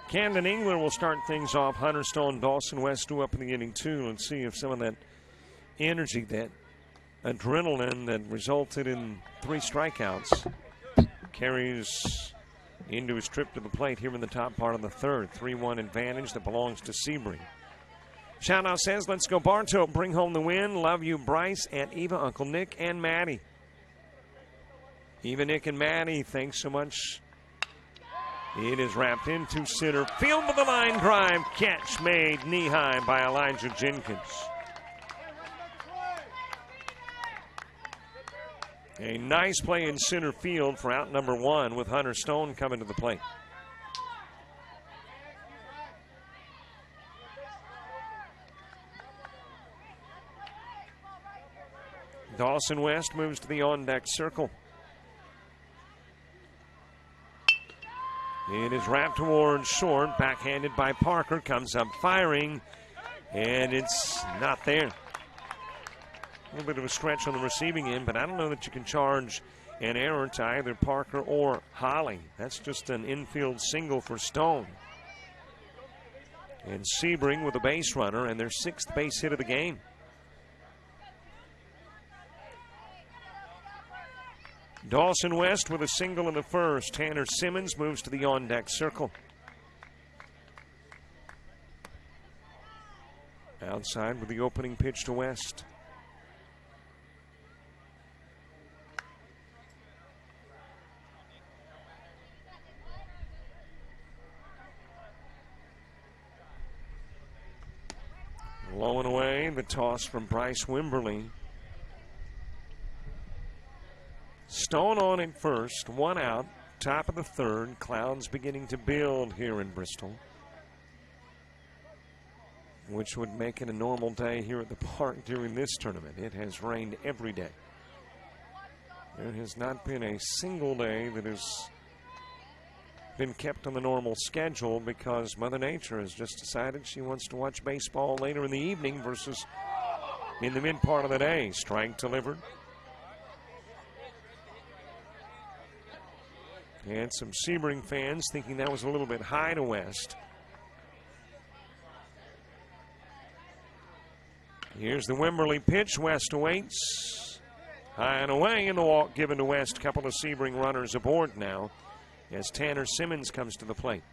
Camden Engler will start things off. Hunter Stone, Dawson West up in the inning two. Let's see if some of that energy, that adrenaline that resulted in 3 strikeouts carries into his trip to the plate here in the top part of the third. 3-1 advantage that belongs to Sebring. Shout out says, let's go Bartow, bring home the win. Love you, Bryce, Aunt Eva, Uncle Nick, and Maddie. Eva, Nick, and Maddie, thanks so much It is wrapped into center field with a line drive. Catch made knee-high by Elijah Jenkins. A nice play in center field for out number 1 with Hunter Stone coming to the plate. Dawson West moves to the on-deck circle. It is wrapped towards short, backhanded by Parker, comes up firing, and it's not there. A little bit of a stretch on the receiving end, but I don't know that you can charge an error to either Parker or Holly. That's just an infield single for Stone. And Sebring with a base runner and their 6th base hit of the game. Dawson West with a single in the first. Tanner Simmons moves to the on-deck circle. Outside with the opening pitch to West. Low and away, the toss from Bryce Wimberly. Stone on at first, 1 out, top of the 3rd. Clouds beginning to build here in Bristol, which would make it a normal day here at the park during this tournament. It has rained every day. There has not been a single day that has been kept on the normal schedule because Mother Nature has just decided she wants to watch baseball later in the evening versus in the mid part of the day. Strike delivered. And some Sebring fans thinking that was a little bit high to West. Here's the Wimberly pitch. West awaits. High and away in the walk given to West. Couple of Sebring runners aboard now as Tanner Simmons comes to the plate.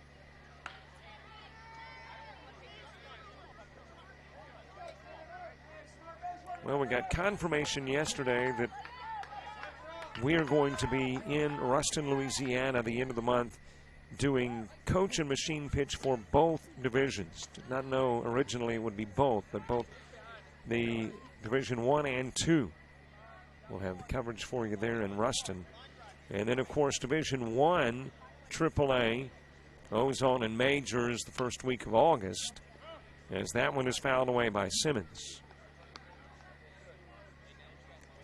Well, we got confirmation yesterday that we are going to be in Ruston, Louisiana at the end of the month doing coach and machine pitch for both divisions. Did not know originally it would be both, but both the Division 1 and 2. We'll have the coverage for you there in Ruston. And then, of course, Division 1, AAA, Ozone and Majors the first week of August, as that one is fouled away by Simmons.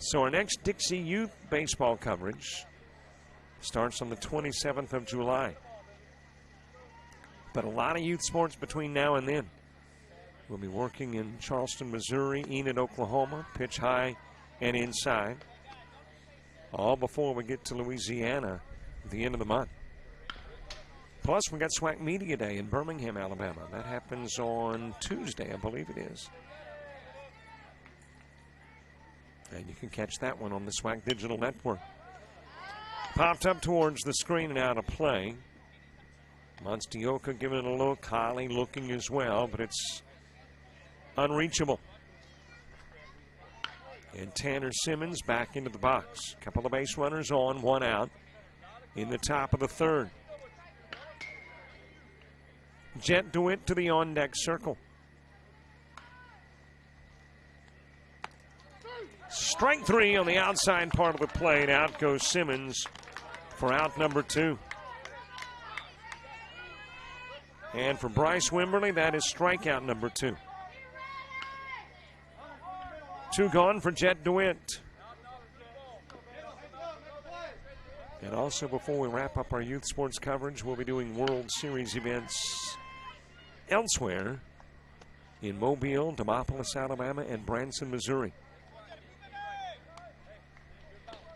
So our next Dixie Youth baseball coverage starts on the 27th of July. But a lot of youth sports between now and then. We'll be working in Charleston, Missouri, Enid, Oklahoma, pitch high and inside. All before we get to Louisiana at the end of the month. Plus, we got SWAC Media Day in Birmingham, Alabama. That happens on Tuesday, I believe it is. And you can catch that one on the SWAC Digital Network. Popped up towards the screen and out of play. Monstioka giving it a look. Holly looking as well, but it's unreachable. And Tanner Simmons back into the box. Couple of base runners on, 1 out in the top of the 3rd. Jet DeWitt to the on-deck circle. Strike 3 on the outside part of the plate. Out goes Simmons for out number 2. And for Bryce Wimberly, that is strikeout number 2. 2 gone for Jet DeWitt. And also, before we wrap up our youth sports coverage, we'll be doing World Series events elsewhere in Mobile, Demopolis, Alabama, and Branson, Missouri.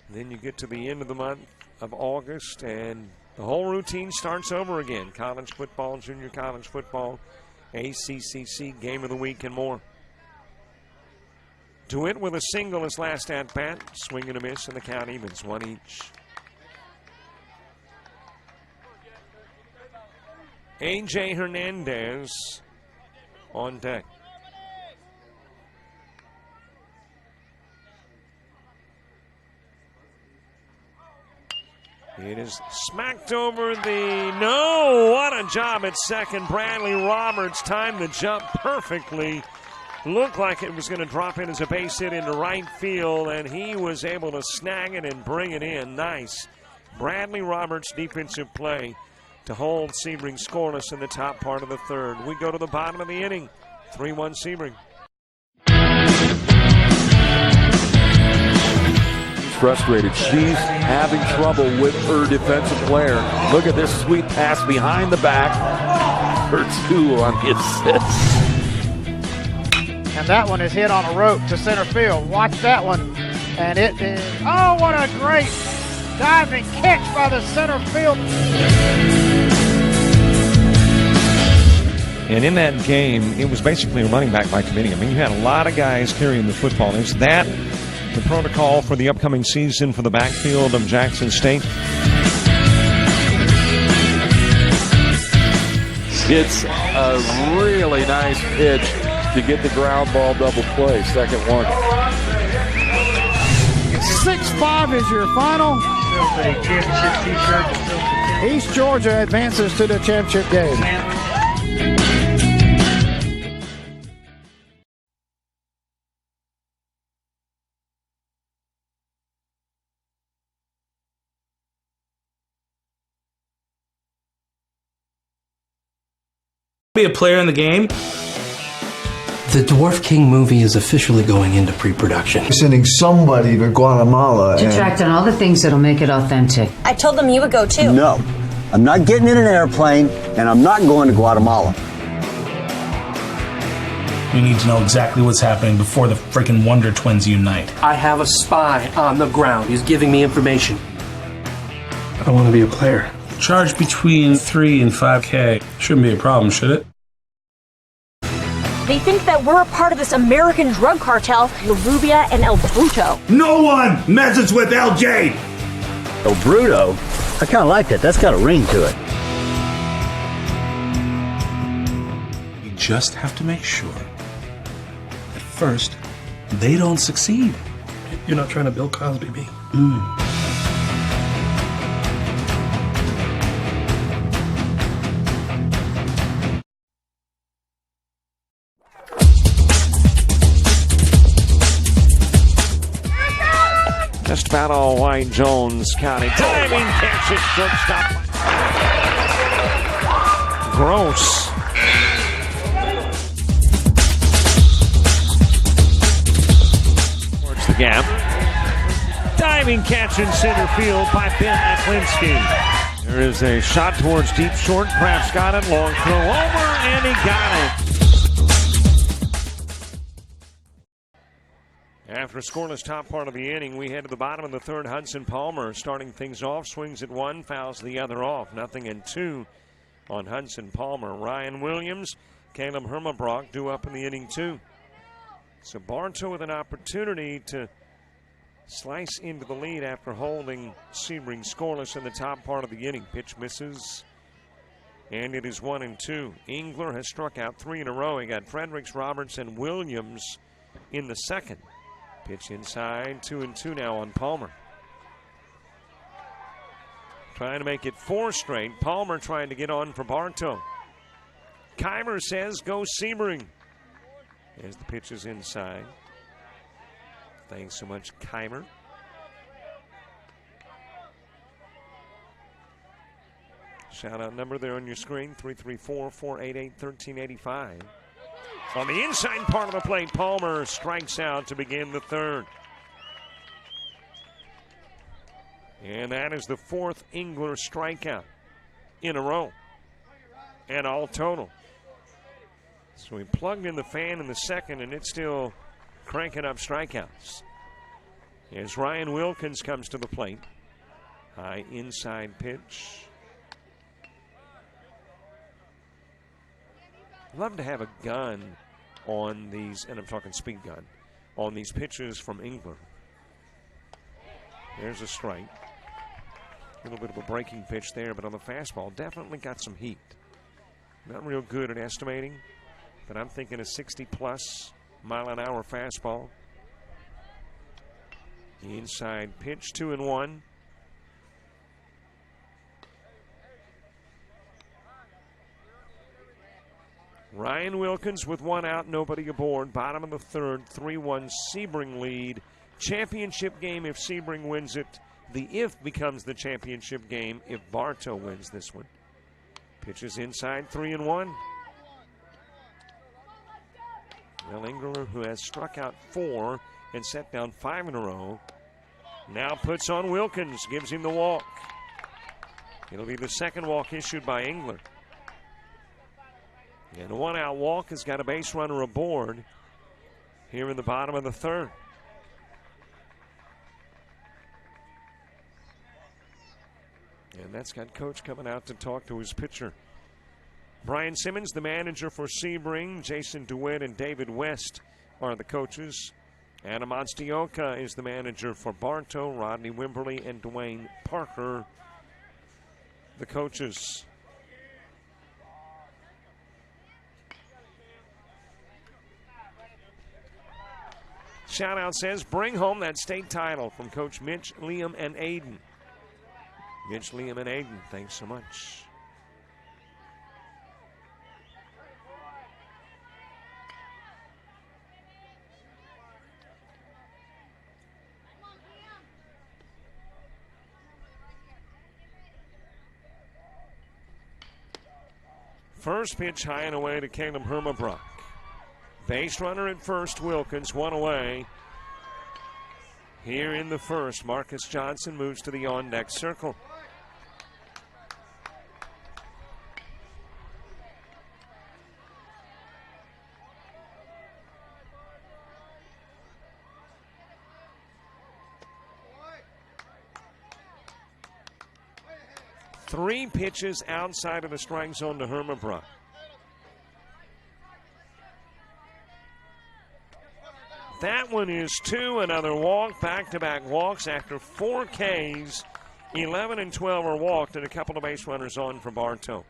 Then you get to the end of the month of August, and the whole routine starts over again. College football, junior college football, ACCC, game of the week, and more. DeWitt with a single his last at-bat. Swing and a miss, and the count evens, 1 each. A.J. Hernandez on deck. It is smacked over the... No! What a job at second. Bradley Roberts timed the jump perfectly. Looked like it was going to drop in as a base hit into right field, and he was able to snag it and bring it in. Nice. Bradley Roberts' defensive play to hold Sebring scoreless in the top part of the third. We go to the bottom of the inning. 3-1 Sebring. Frustrated. She's having trouble with her defensive player. Look at this sweet pass behind the back. Her 2 on the assist. And that one is hit on a rope to center field. Watch that one. And it is, oh, what a great diving catch by the center field. And in that game, it was basically a running back by committee. I mean, you had a lot of guys carrying the football. Is that the protocol for the upcoming season for the backfield of Jackson State? It's a really nice pitch to get the ground ball double play. Second one. 6-5 is your final. East Georgia advances to the championship game. Be a player in the game. The Dwarf King movie is officially going into pre-production. Sending somebody to Guatemala To track down all the things that'll make it authentic. I told them you would go too. No, I'm not getting in an airplane, and I'm not going to Guatemala. We need to know exactly what's happening before the freaking Wonder Twins unite. I have a spy on the ground. He's giving me information. I want to be a player. Charge between 3 and 5K. Shouldn't be a problem, should it? They think that we're a part of this American drug cartel, La Rubia and El Bruto. No one messes with LJ! El Bruto? I kind of like that. That's got a ring to it. You just have to make sure that first, they don't succeed. You're not trying to Bill Cosby me. Just about all white Jones County. Diving catch it, shortstop. Gross. Towards the gap. Diving catch in center field by Ben Aklinski. There is a shot towards deep short. Kraft's got it. Long throw over, and he got it. After a scoreless top part of the inning, we head to the bottom of the third. Hudson Palmer starting things off, swings at one, fouls the other off. 0-2 on Hudson Palmer. Ryan Williams, Caleb Hermabrock due up in the inning too. So Bartow with an opportunity to slice into the lead after holding Sebring scoreless in the top part of the inning. Pitch misses, and it is 1-2. Engler has struck out 3 in a row. He got Fredericks, Roberts, and Williams in the second. Pitch inside, 2-2 now on Palmer. Trying to make it 4 straight. Palmer trying to get on for Bartow. Keimer says go Sebring. As the pitch is inside. Thanks so much, Keimer. Shout out number there on your screen, 334-488-1385. On the inside part of the plate, Palmer strikes out to begin the third. And that is the 4th Engler strikeout in a row. And all total. So he plugged in the fan in the second, and it's still cranking up strikeouts. As Ryan Wilkins comes to the plate. High inside pitch. Love to have a gun on these, and I'm talking speed gun, on these pitches from Engler. There's a strike. A little bit of a breaking pitch there, but on the fastball, definitely got some heat. Not real good at estimating, but I'm thinking a 60-plus mile-an-hour fastball. The inside pitch, 2-1. Ryan Wilkins with one out, nobody aboard. Bottom of the third, 3-1 Sebring lead. Championship game if Sebring wins it. The if becomes the championship game if Bartow wins this one. Pitches inside, 3-1. Well, Engler, who has struck out 4 and set down 5 in a row, now puts on Wilkins, gives him the walk. It'll be the second walk issued by Engler. And a one-out walk has got a base runner aboard here in the bottom of the third. And that's got Coach coming out to talk to his pitcher. Brian Simmons, the manager for Sebring. Jason DeWitt and David West are the coaches. Adam Onstioka is the manager for Bartow. Rodney Wimberly and Dwayne Parker, the coaches. Shout out says, bring home that state title from Coach Mitch, Liam, and Aiden. Mitch, Liam, and Aiden, thanks so much. First pitch high and away to Caleb Hermabrock. Base runner at first, Wilkins, one away. Here in the first, Marcus Johnson moves to the on-deck circle. Three pitches outside of the strike zone to Hermabrock. That one is 2, another walk, back-to-back walks after 4 Ks. 11 and 12 are walked and a couple of base runners on for Bartow.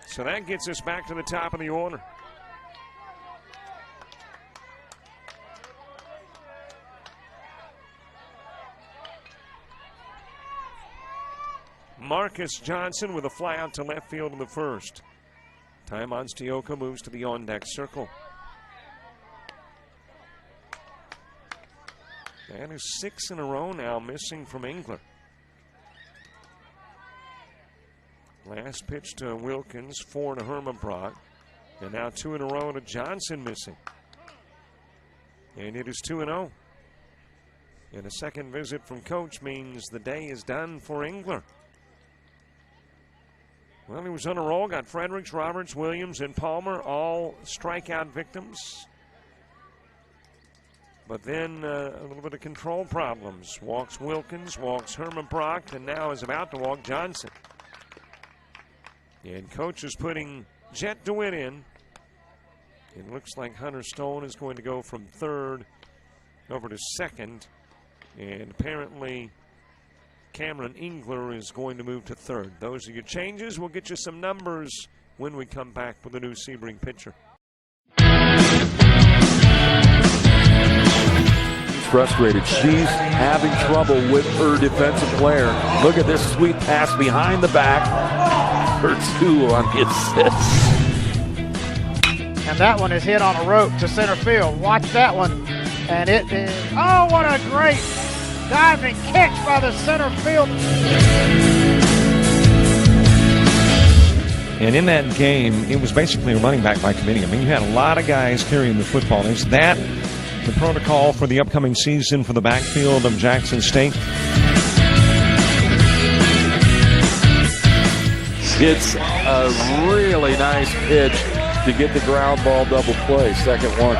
So that gets us back to the top of the order. Marcus Johnson with a fly out to left field in the first. Time Onstioka moves to the on-deck circle. That is 6 in a row now missing from Engler. Last pitch to Wilkins, 4 to Hermabrock. And now 2 in a row to Johnson missing. And it is 2-0. And a second visit from Coach means the day is done for Engler. Well, he was on a roll, got Fredericks, Roberts, Williams, and Palmer, all strikeout victims. But then a little bit of control problems. Walks Wilkins, walks Hermabrock, and now is about to walk Johnson. And Coach is putting Jet DeWitt in. It looks like Hunter Stone is going to go from third over to second. And apparently Cameron Engler is going to move to third. Those are your changes. We'll get you some numbers when we come back with the new Sebring pitcher. Frustrated. She's having trouble with her defensive player. Look at this sweet pass behind the back. Her 2 on the assist. And that one is hit on a rope to center field. Watch that one. And it is, oh, what a great diving catch by the center field. And in that game, it was basically a running back by committee. I mean, you had a lot of guys carrying the football. Is that the protocol for the upcoming season for the backfield of Jackson State? It's a really nice pitch to get the ground ball double play. Second one.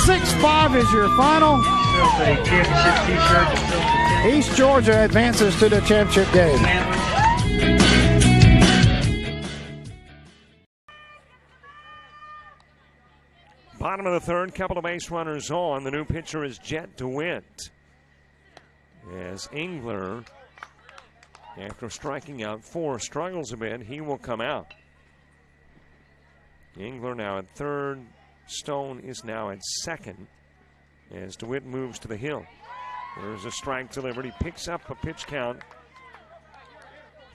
6-5 is your final. East Georgia advances to the championship game. Bottom of the third, couple of base runners on. The new pitcher is Jet DeWitt. As Engler, after striking out 4, struggles a bit, he will come out. Engler now at third. Stone is now at second as DeWitt moves to the hill. There's a strike delivered. He picks up a pitch count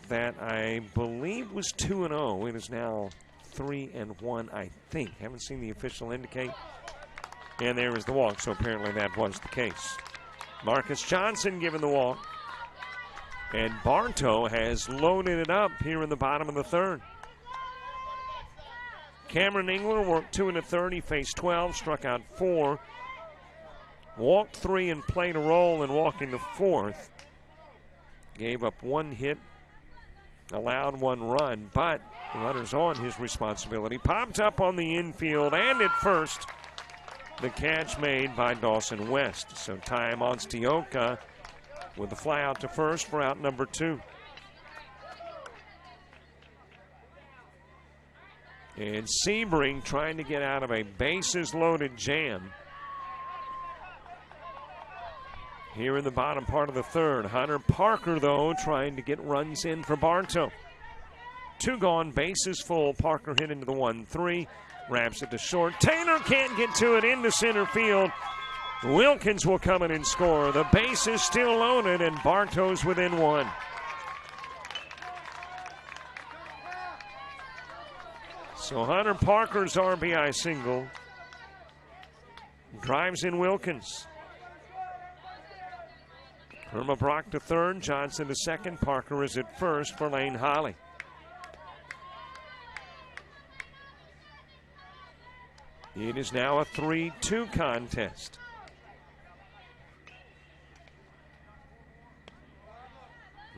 that I believe was 2-0. It is now 3-1, I think. Haven't seen the official indicate. And there is the walk, so apparently that was the case. Marcus Johnson given the walk. And Bartow has loaded it up here in the bottom of the third. Cameron Engler worked 2 1/3. He faced 12, struck out 4. Walked 3 and played a role in walking the 4th. Gave up 1 hit, allowed 1 run, but the runner's on his responsibility. Popped up on the infield and at first. The catch made by Dawson West. So Ty Monstioka with the fly out to first for out number 2. And Sebring trying to get out of a bases-loaded jam. Here in the bottom part of the third. Hunter Parker, though, trying to get runs in for Bartow. 2 gone, bases full. Parker hit into the 1-3. Wraps it to short. Taylor can't get to it into center field. Wilkins will come in and score. The base is still loaded, and Bartow's within 1. So Hunter Parker's RBI single drives in Wilkins. Irma Brock to third, Johnson to second. Parker is at first for Lane Holly. It is now a 3-2 contest.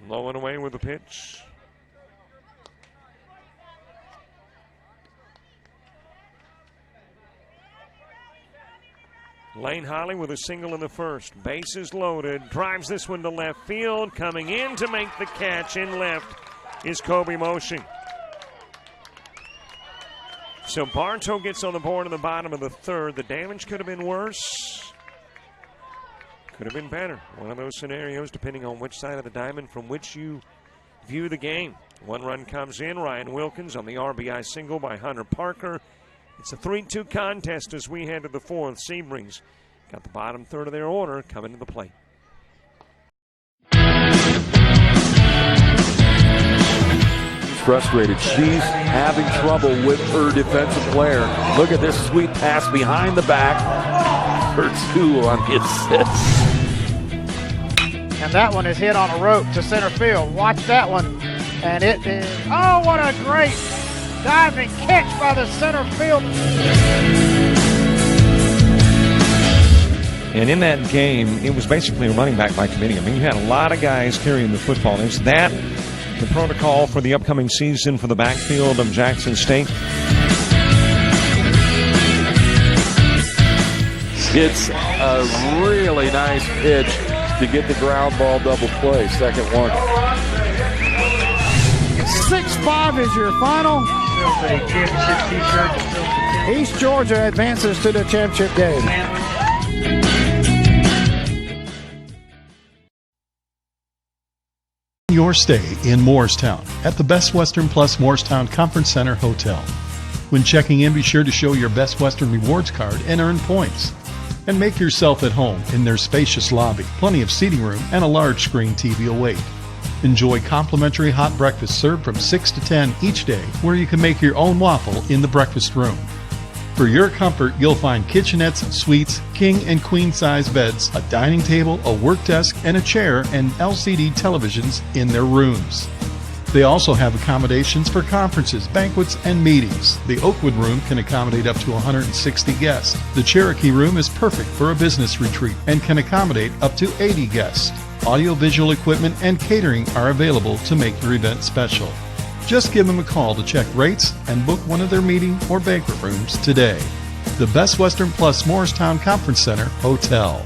Low and away with the pitch. Lane Holly with a single in the first. Bases loaded. Drives this one to left field. Coming in to make the catch in left is Kobe Moshing. So Bartow gets on the board in the bottom of the third. The damage could have been worse. Could have been better. One of those scenarios, depending on which side of the diamond from which you view the game. 1 run comes in. Ryan Wilkins on the RBI single by Hunter Parker. It's a 3-2 contest as we head to the 4th. Sebring's got the bottom third of their order coming to the plate. Frustrated. She's having trouble with her defensive player. Look at this sweet pass behind the back for 2 on the assist. And that one is hit on a rope to center field. Watch that one. And it is, oh, what a great diving catch by the center field. And in that game, it was basically a running back by committee. I mean, you had a lot of guys carrying the football. Is that the protocol for the upcoming season for the backfield of Jackson State? It's a really nice pitch to get the ground ball double play. Second one. 6-5 is your final. East Georgia advances to the championship game. Your stay in Moorestown at the Best Western Plus Moorestown Conference Center Hotel. When checking in, be sure to show your Best Western Rewards card and earn points. And make yourself at home in their spacious lobby, plenty of seating room, and a large screen TV await. Enjoy complimentary hot breakfast served from 6 to 10 each day, where you can make your own waffle in the breakfast room. For your comfort, you'll find kitchenettes and suites, king and queen size beds, a dining table, a work desk, and a chair, and LCD televisions in their rooms. They also have accommodations for conferences, banquets, and meetings. The Oakwood Room can accommodate up to 160 guests. The Cherokee Room is perfect for a business retreat and can accommodate up to 80 guests. Audiovisual equipment and catering are available to make your event special. Just give them a call to check rates and book one of their meeting or banquet rooms today. The Best Western Plus Morristown Conference Center Hotel.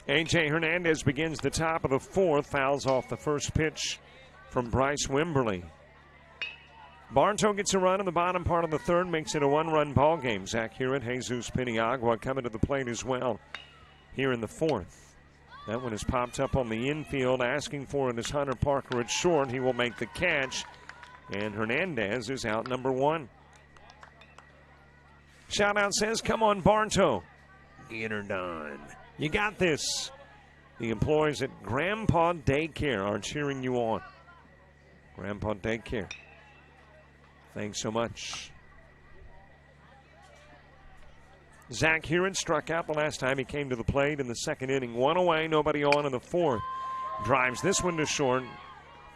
A.J. Hernandez begins the top of the 4th, fouls off the first pitch from Bryce Wimberly. Bartow gets a run in the bottom part of the 3rd, makes it a 1-run ball game. Zach Hewitt, Jesus Piniagua coming to the plate as well here in the 4th. That one is popped up on the infield, asking for it is Hunter Parker at short. He will make the catch, and Hernandez is out number 1. Shout out says, come on, Bartow. Get her done. You got this. The employees at Grandpa Daycare are cheering you on. Grandpa Daycare. Thanks so much. Zach Heron struck out the last time he came to the plate in the second inning. One away, nobody on in the fourth. Drives this one to short.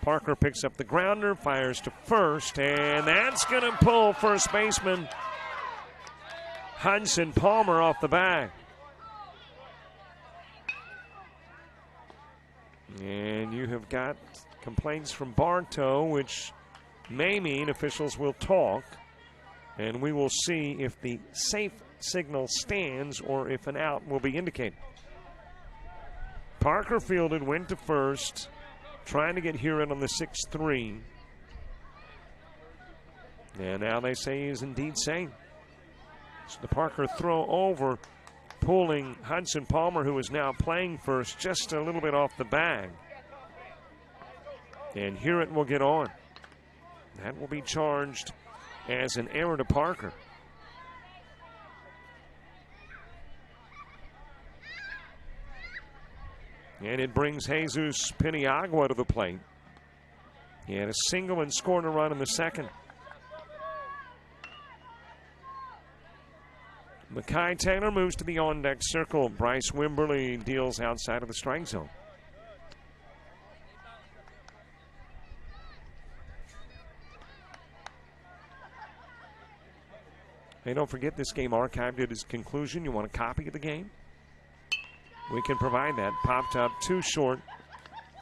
Parker picks up the grounder, fires to first, and that's going to pull first baseman Hudson Palmer off the bag. And you have got complaints from Bartow, which may mean officials will talk, and we will see if the safe signal stands or if an out will be indicated. Parker fielded, went to first, trying to get Heron on the 6-3. And now they say he is indeed safe. So the Parker throw over, pulling Hudson Palmer, who is now playing first, just a little bit off the bag. And Heron will get on. That will be charged as an error to Parker. And it brings Jesus Piniagua to the plate. He had a single and scored a run in the second. Mackay Taylor moves to the on-deck circle. Bryce Wimberly deals outside of the strike zone. Hey, don't forget this game archived at its conclusion. You want a copy of the game? We can provide that. Popped up too short.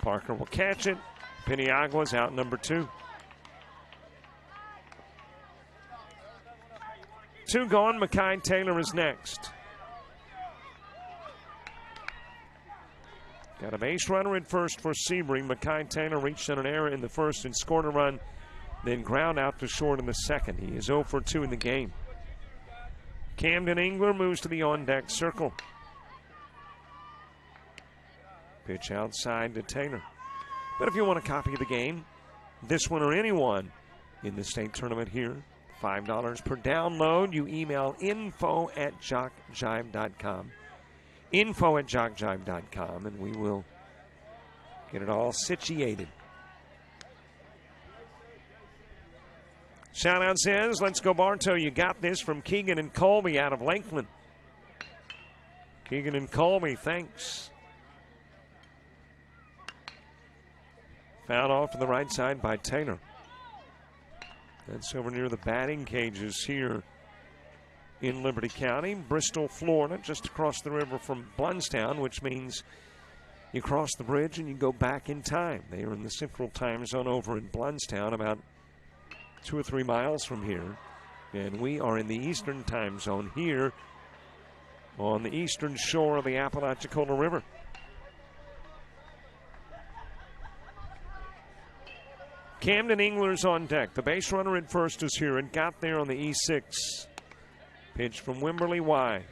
Parker will catch it. Piniagua's out number 2. 2 gone. Mackay Taylor is next. Got a base runner at first for Sebring. Mackay Taylor reached on an error in the first and scored a run, then ground out to short in the second. He is 0 for 2 in the game. Camden Engler moves to the on-deck circle. Pitch outside to Taylor. But if you want a copy of the game, this one or anyone in the state tournament here, $5 per download. You email info@jockjive.com. Info@jockjive.com, and we will get it all situated. Shout out says, let's go Bartow. You got this, from Keegan and Colby out of Lakeland. Keegan and Colby, thanks. Fouled off to the right side by Taylor. That's over near the batting cages here in Liberty County. Bristol, Florida, just across the river from Blountstown, which means you cross the bridge and you go back in time. They are in the central time zone over in Blountstown, about 2 or 3 miles from here. And we are in the eastern time zone here on the eastern shore of the Apalachicola River. Camden Engler's on deck. The base runner at first is here and got there on the E6. Pitch from Wimberly wide.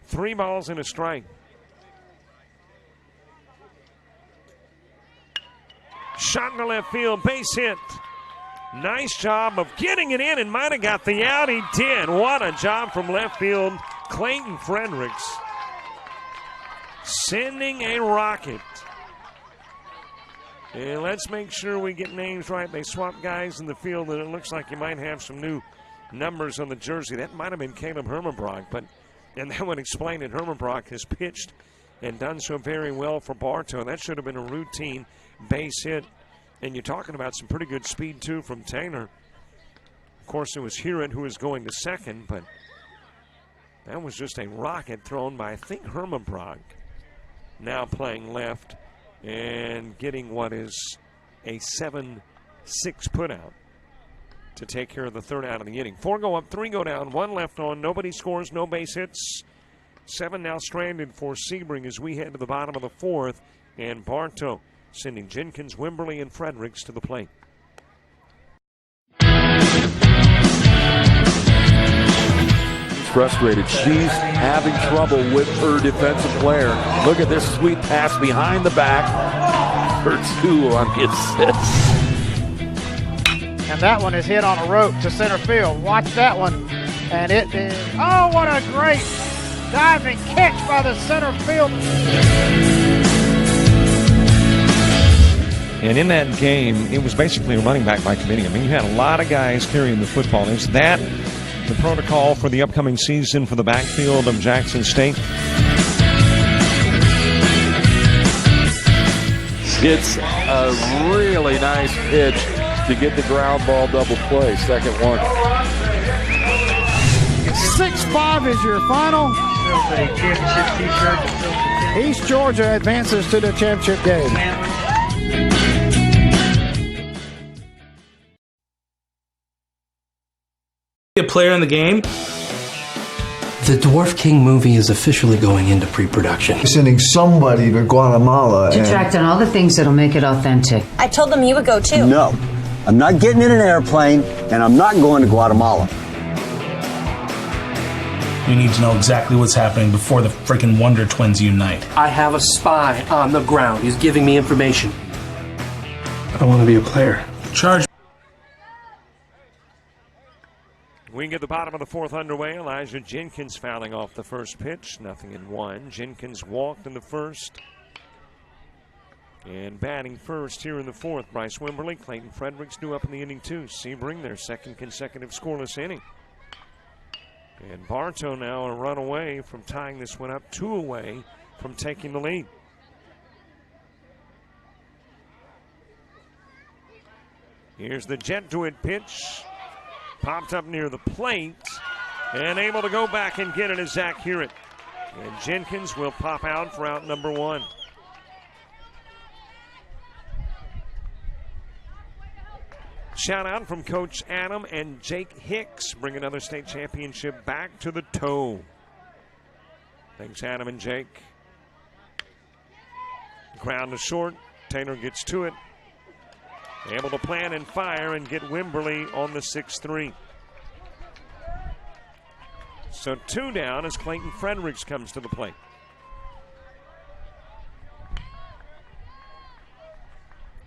Three balls and a strike. Shot in the left field, base hit. Nice job of getting it in and might have got the out. He did. What a job from left field. Clayton Fredericks sending a rocket. And let's make sure we get names right. They swapped guys in the field, and it looks like you might have some new numbers on the jersey. That might have been Caleb Hermanbrock, and that would explain it. Hermanbrock has pitched and done so very well for Bartow. That should have been a routine base hit. And you're talking about some pretty good speed, too, from Taylor. Of course, it was Heron who was going to second, but that was just a rocket thrown by, I think, Hermanbrock. Now playing left and getting what is a 7-6 putout to take care of the third out of the inning. 4 go up, 3 go down, 1 left on. Nobody scores, no base hits. 7 now stranded for Sebring as we head to the bottom of the 4th. And Bartow sending Jenkins, Wimberly, and Fredericks to the plate. frustrated. She's having trouble with her defensive player. Look at this sweet pass behind the back. Her 2 on the assist. And that one is hit on a rope to center field. Watch that one. And it is, oh, what a great diving catch by the center field. And in that game, it was basically a running back by committee. I mean, you had a lot of guys carrying the football. Is that the protocol for the upcoming season for the backfield of Jackson State? It's a really nice pitch to get the ground ball double play. Second one. 6-5 is your final. East Georgia advances to the championship game. A player in the game. The Dwarf King movie is officially going into pre-production. Sending somebody to Guatemala. To track down all the things that'll make it authentic. I told them he would go too. No, I'm not getting in an airplane, and I'm not going to Guatemala. We need to know exactly what's happening before the freaking Wonder Twins unite. I have a spy on the ground. He's giving me information. I want to be a player. Charge. We get the bottom of the 4th underway. Elijah Jenkins fouling off the first pitch. 0-1. Jenkins walked in the first. And batting first here in the 4th, Bryce Wimberly. Clayton Fredericks due up in the inning too. Sebring, their second consecutive scoreless inning. And Bartow now a run away from tying this one up, 2 away from taking the lead. Here's the jet to it pitch. Popped up near the plate and able to go back and get it as Zach Hewitt. And Jenkins will pop out for out number 1. Shout out from Coach Adam and Jake Hicks. Bring another state championship back to the toe. Thanks, Adam and Jake. Ground to short. Taylor gets to it. Able to plant and fire and get Wimberly on the 6-3. So 2 down as Clayton Fredericks comes to the plate.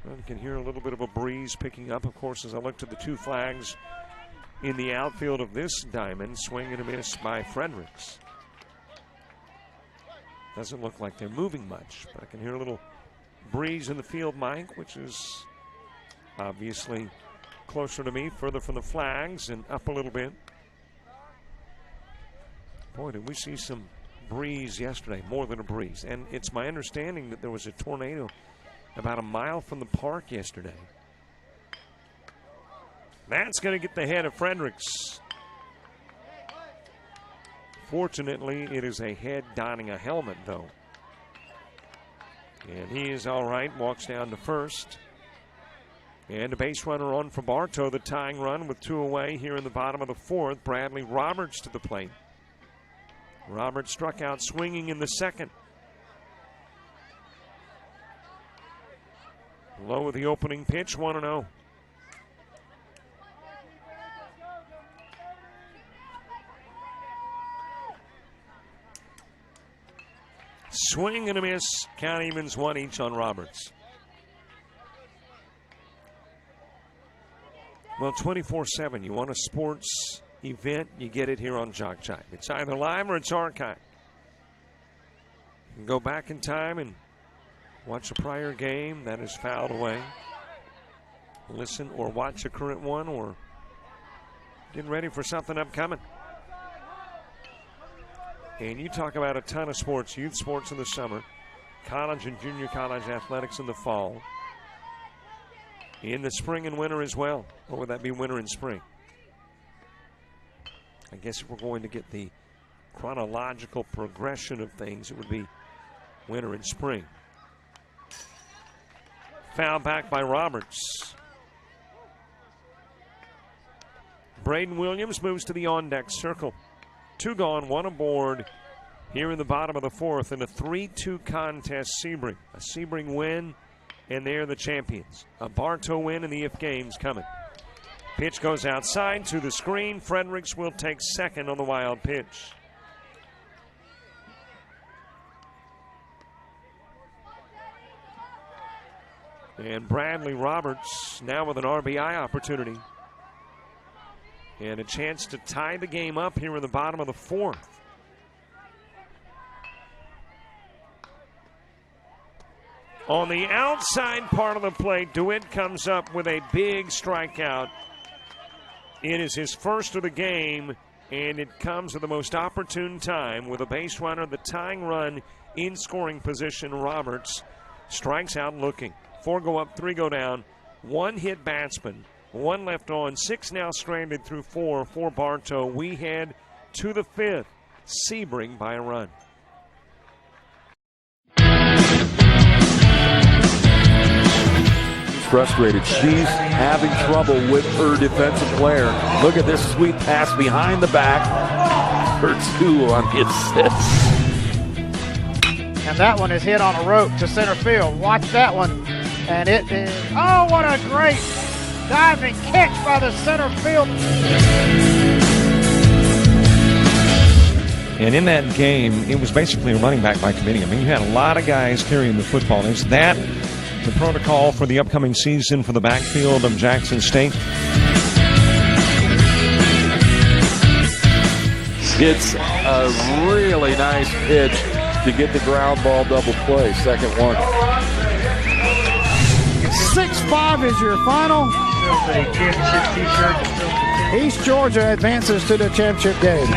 Well, you can hear a little bit of a breeze picking up, of course, as I look to the 2 flags in the outfield of this diamond. Swing and a miss by Fredericks. Doesn't look like they're moving much, but I can hear a little breeze in the field, Mike, which is obviously closer to me, further from the flags and up a little bit. Boy, did we see some breeze yesterday, more than a breeze. And it's my understanding that there was a tornado about a mile from the park yesterday. That's going to get the head of Fredericks. Fortunately, it is a head donning a helmet, though. And he is all right, walks down to first. And a base runner on for Bartow, the tying run with 2 away here in the bottom of the 4th. Bradley Roberts to the plate. Roberts struck out swinging in the 2nd. Low with the opening pitch, 1-0. Swing and a miss. Count evens 1 each on Roberts. Well, 24/7. You want a sports event, you get it here on Jock Jive. It's either live or it's archived. You can go back in time and watch a prior game that is fouled away. Listen or watch a current one, or get ready for something upcoming. And you talk about a ton of sports, youth sports in the summer, college and junior college athletics in the fall, in the spring and winter as well. Or would that be winter and spring? I guess if we're going to get the chronological progression of things, it would be winter and spring. Foul back by Roberts. Braden Williams moves to the on-deck circle. 2 gone, 1 aboard here in the bottom of the 4th in a 3-2 contest. Sebring. A Sebring win, and they're the champions. A Bartow win, and the if game's coming. Pitch goes outside to the screen. Fredericks will take second on the wild pitch. And Bradley Roberts now with an RBI opportunity. And a chance to tie the game up here in the bottom of the fourth. On the outside part of the plate, DeWitt comes up with a big strikeout. It is his first of the game, and it comes at the most opportune time with a base runner, the tying run in scoring position. Roberts strikes out looking. 4 go up, 3 go down. 1 hit batsman, 1 left on, 6 now stranded through 4 for Bartow. We head to the 5th. Sebring by a run. Frustrated. She's having trouble with her defensive player. Look at this sweet pass behind the back for 2 on the assist. And that one is hit on a rope to center field. Watch that one. And it is, oh, what a great diving catch by the center field. And in that game, it was basically a running back by committee. I mean, you had a lot of guys carrying the football. Is that the protocol for the upcoming season for the backfield of Jackson State? It's a really nice pitch to get the ground ball double play. Second one. 6-5 is your final. East Georgia advances to the championship game.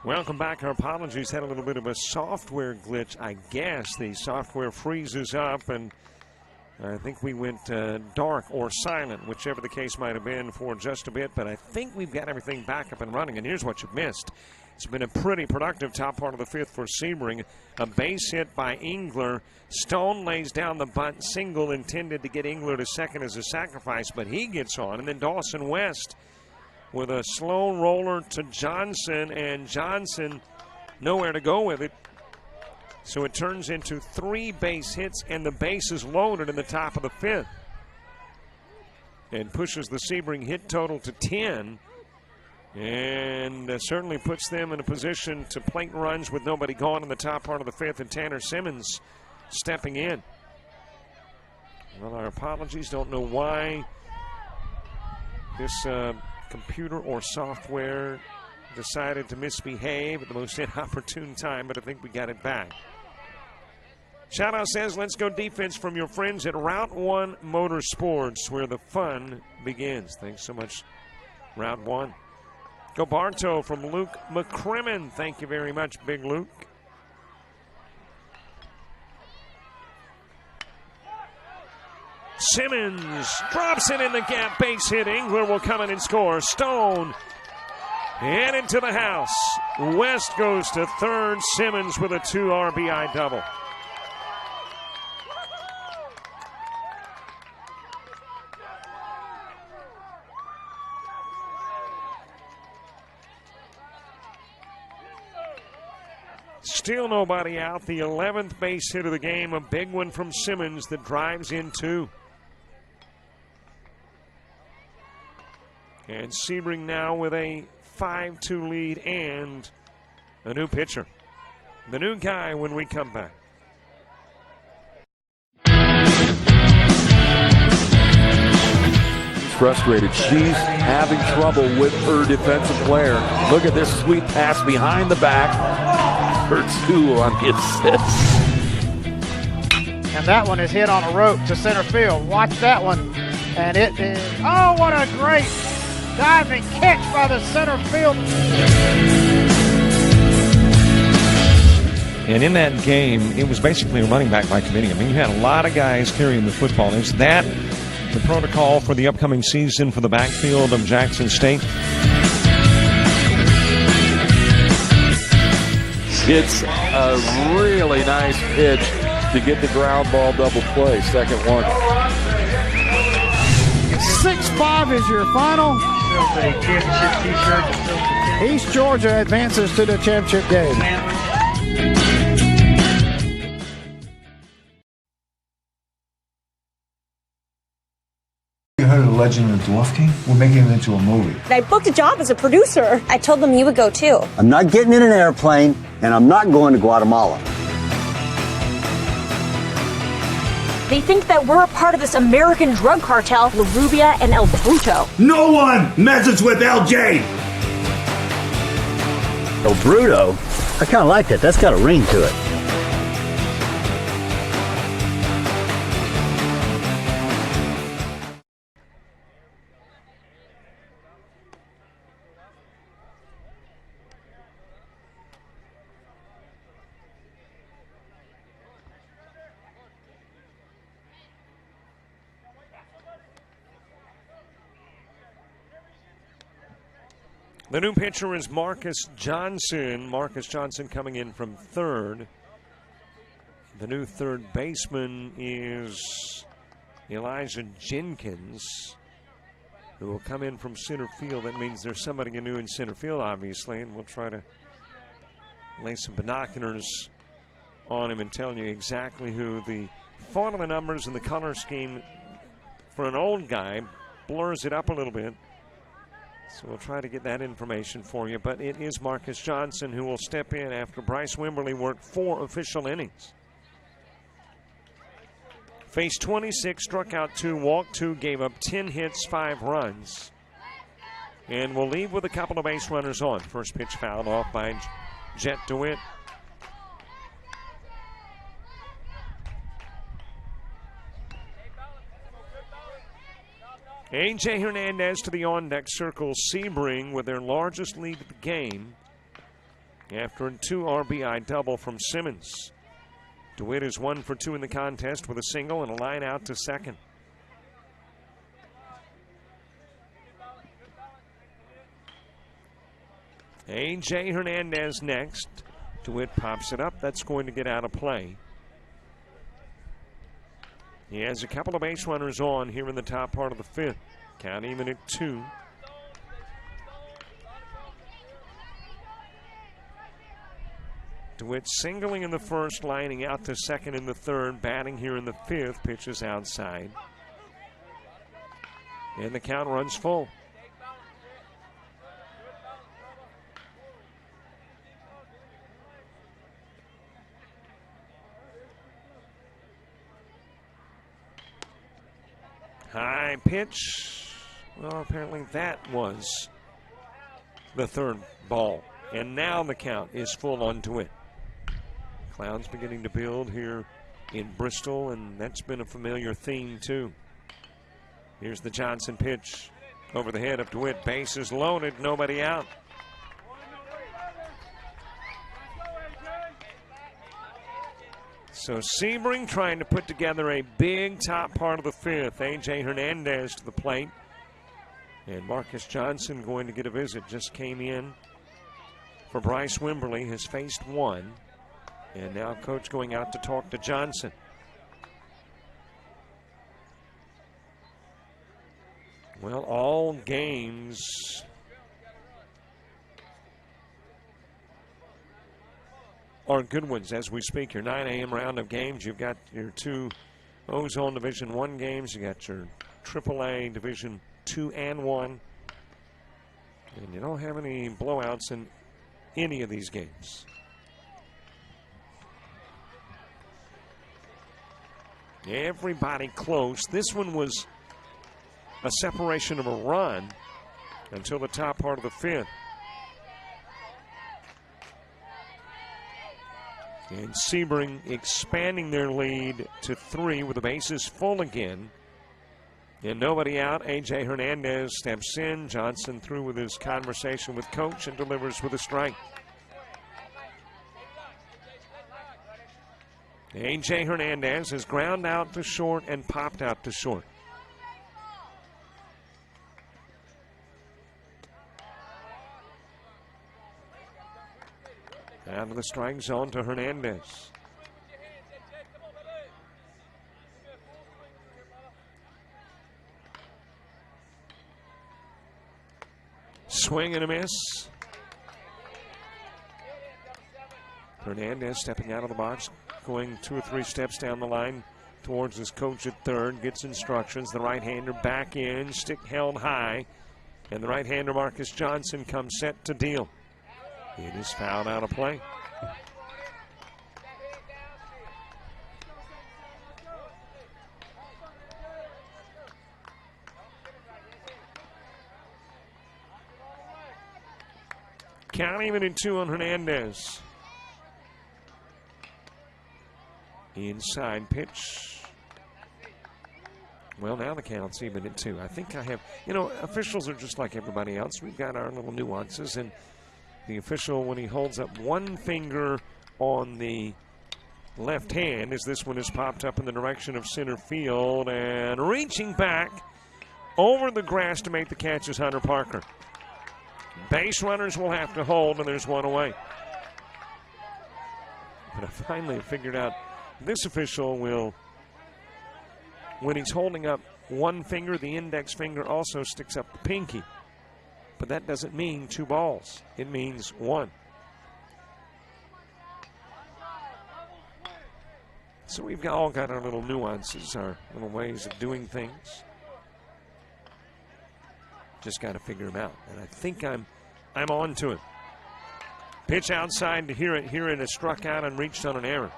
Welcome back. Our apologies. Had a little bit of a software glitch, I guess. The software freezes up, and I think we went dark or silent, whichever the case might have been, for just a bit. But I think we've got everything back up and running. And here's what you've missed. It's been a pretty productive top part of the 5th for Sebring. A base hit by Engler. Stone lays down the bunt single intended to get Engler to second as a sacrifice, but he gets on. And then Dawson West with a slow roller to Johnson, and Johnson nowhere to go with it. So it turns into 3 base hits, and the base is loaded in the top of the 5th. And pushes the Sebring hit total to 10. And certainly puts them in a position to plate runs with nobody gone in the top part of the 5th, and Tanner Simmons stepping in. Well, our apologies. Don't know why This computer or software decided to misbehave at the most inopportune time, but I think we got it back. Shout-out says, let's go defense from your friends at Route 1 Motorsports, where the fun begins. Thanks so much, Route 1. Go Bartow from Luke McCrimmon. Thank you very much, Big Luke. Simmons drops it in the gap, base hit. Engler will come in and score. Stone headed to the house. West goes to third. Simmons with a 2 RBI double. Still nobody out. The 11th base hit of the game. A big one from Simmons that drives in 2. And Sebring now with a 5-2 lead and a new pitcher. The new guy when we come back. She's frustrated. She's having trouble with her defensive player. Look at this sweet pass behind the back. Her 2 on the assist. And that one is hit on a rope to center field. Watch that one. And it is, oh, what a great diving catch by the center field. And in that game, it was basically a running back by committee. I mean, you had a lot of guys carrying the football. Is that the protocol for the upcoming season for the backfield of Jackson State? It's a really nice pitch to get the ground ball double play. Second one. 6-5 is your final. East Georgia advances to the championship game. You heard of the Legend of the Dwarf King? We're making it into a movie. I booked a job as a producer. I told them you would go too. I'm not getting in an airplane, and I'm not going to Guatemala. They think that we're a part of this American drug cartel, La Rubia and El Bruto. No one messes with LJ! El Bruto? I kind of like that. That's got a ring to it. The new pitcher is Marcus Johnson. Marcus Johnson coming in from third. The new third baseman is Elijah Jenkins, who will come in from center field. That means there's somebody new in center field, obviously, and we'll try to lay some binoculars on him and tell you exactly who. The font of the numbers and the color scheme for an old guy blurs it up a little bit. So we'll try to get that information for you. But it is Marcus Johnson who will step in after Bryce Wimberly worked 4 official innings. Faced 26, struck out 2, walked 2, gave up 10 hits, 5 runs. And we'll leave with a couple of base runners on. First pitch fouled off by Jet DeWitt. A.J. Hernandez to the on-deck circle. Sebring with their largest lead of the game after a 2 RBI double from Simmons. DeWitt is 1 for 2 in the contest with a single and a line out to second. A.J. Hernandez next. DeWitt pops it up. That's going to get out of play. He has a couple of base runners on here in the top part of the 5th. Count even at 2. DeWitt singling in the first, lining out to second in the third, batting here in the 5th. Pitches outside. And the count runs full. High pitch, Well, apparently that was the third ball. And now the count is full onto it. Clouds beginning to build here in Bristol, and that's been a familiar theme too. Here's the Johnson pitch over the head of DeWitt. Bases loaded, nobody out. So Sebring trying to put together a big top part of the fifth. A.J. Hernandez to the plate. And Marcus Johnson going to get a visit. Just came in for Bryce Wimberly. Has faced one. And now coach going out to talk to Johnson. Well, all games are good ones as we speak. Your 9 a.m. round of games. You've got your two Ozone Division 1 games. You got your AAA Division 2 and 1. And you don't have any blowouts in any of these games. Everybody close. This one was a separation of a run until the top part of the fifth. And Sebring expanding their lead to 3 with the bases full again. And nobody out. A.J. Hernandez steps in. Johnson through with his conversation with coach and delivers with a strike. A.J. Hernandez has ground out to short and popped out to short. Out of the strike zone to Hernandez. Swing and a miss. Hernandez stepping out of the box, going 2 or 3 steps down the line towards his coach at third, gets instructions. The right-hander back in, stick held high, and the right-hander Marcus Johnson comes set to deal. It is fouled out of play. Count even in 2 on Hernandez. Inside pitch. Well, now the count's even at 2. I think I have, officials are just like everybody else. We've got our little nuances, and the official, when he holds up one finger on the left hand, as this one is popped up in the direction of center field, and reaching back over the grass to make the catch is Hunter Parker. Base runners will have to hold, and there's one away. But I finally figured out this official will, when he's holding up one finger, the index finger also sticks up the pinky. But that doesn't mean 2 balls. It means 1. So we've all got our little nuances, our little ways of doing things. Just got to figure them out. And I think I'm on to it. Pitch outside to hear it is struck out and reached on an error.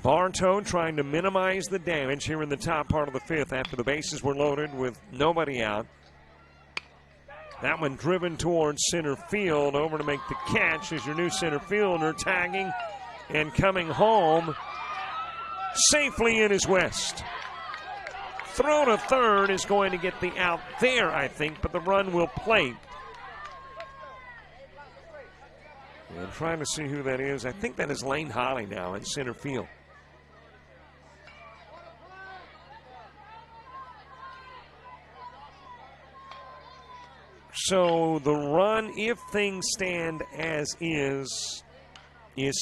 Bartow trying to minimize the damage here in the top part of the fifth after the bases were loaded with nobody out. That one driven towards center field. Over to make the catch is your new center fielder, tagging and coming home safely in his West. Throw to third is going to get the out there, I think, but the run will plate. I'm trying to see who that is. I think that is Lane Holly now in center field. So the run, if things stand as is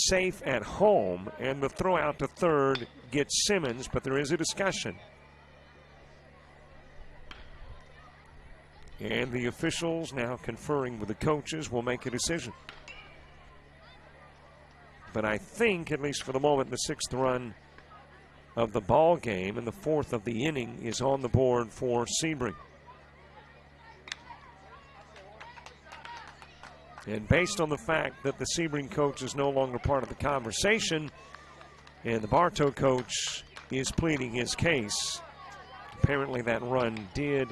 safe at home, and the throw out to third gets Simmons, but there is a discussion. And the officials now conferring with the coaches will make a decision. But I think, at least for the moment, the 6th run of the ball game and the 4th of the inning is on the board for Sebring. And based on the fact that the Sebring coach is no longer part of the conversation and the Bartow coach is pleading his case, apparently that run did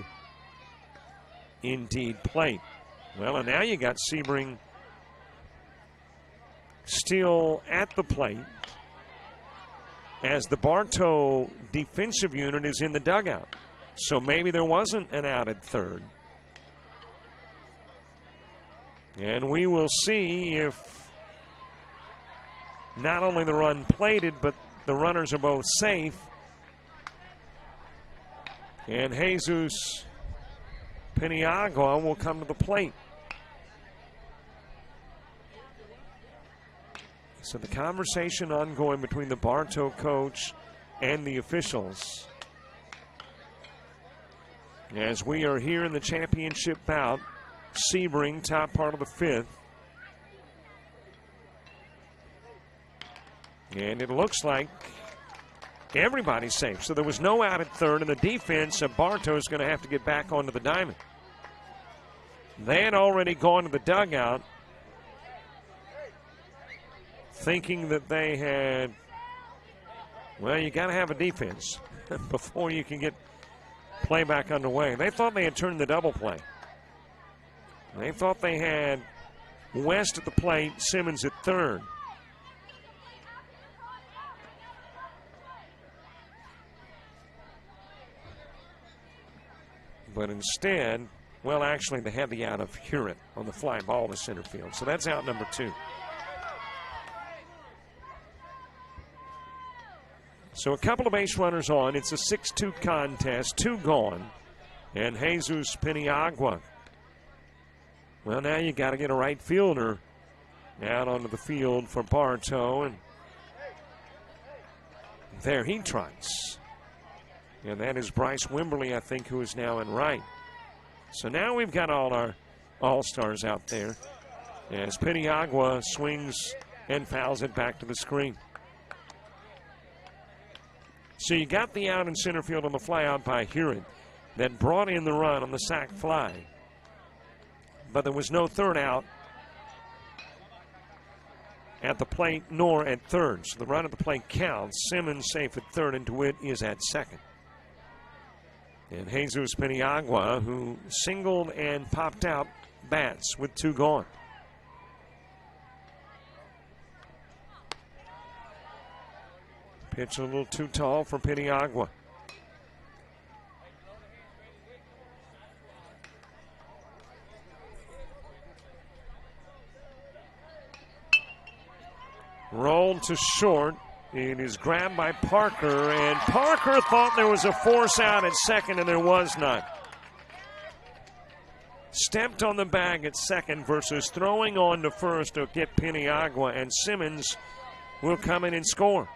indeed plate. Well, and now you got Sebring still at the plate as the Bartow defensive unit is in the dugout. So maybe there wasn't an out at third. And we will see if not only the run plated, but the runners are both safe. And Jesus Piniagua will come to the plate. So the conversation ongoing between the Bartow coach and the officials as we are here in the championship bout. Sebring, top part of the fifth. And it looks like everybody's safe. So there was no out at third, and the defense of Bartow is going to have to get back onto the diamond. They had already gone to the dugout thinking that they had, well, you got to have a defense before you can get play back underway. They thought they had turned the double play. They thought they had West at the plate, Simmons at third. But instead, well, actually, they had the out of Hewitt on the fly ball to center field. So that's out number 2. So a couple of base runners on. It's a 6-2 contest, 2 gone. And Jesus Piniagua. Well, now you got to get a right fielder out onto the field for Bartow. And there he tries. And that is Bryce Wimberly, I think, who is now in right. So now we've got all our all-stars out there as Piniagua swings and fouls it back to the screen. So you got the out in center field on the fly out by Hewitt that brought in the run on the sac fly. But there was no third out at the plate nor at third. So the run at the plate counts. Simmons safe at third, and DeWitt is at second. And Jesus Piniagua, who singled and popped out bats with 2 gone. Pitch a little too tall for Piniagua. Rolled to short. It is grabbed by Parker, and Parker thought there was a force out at second, and there was not. Stepped on the bag at second versus throwing on to first to get Piniagua, and Simmons will come in and score.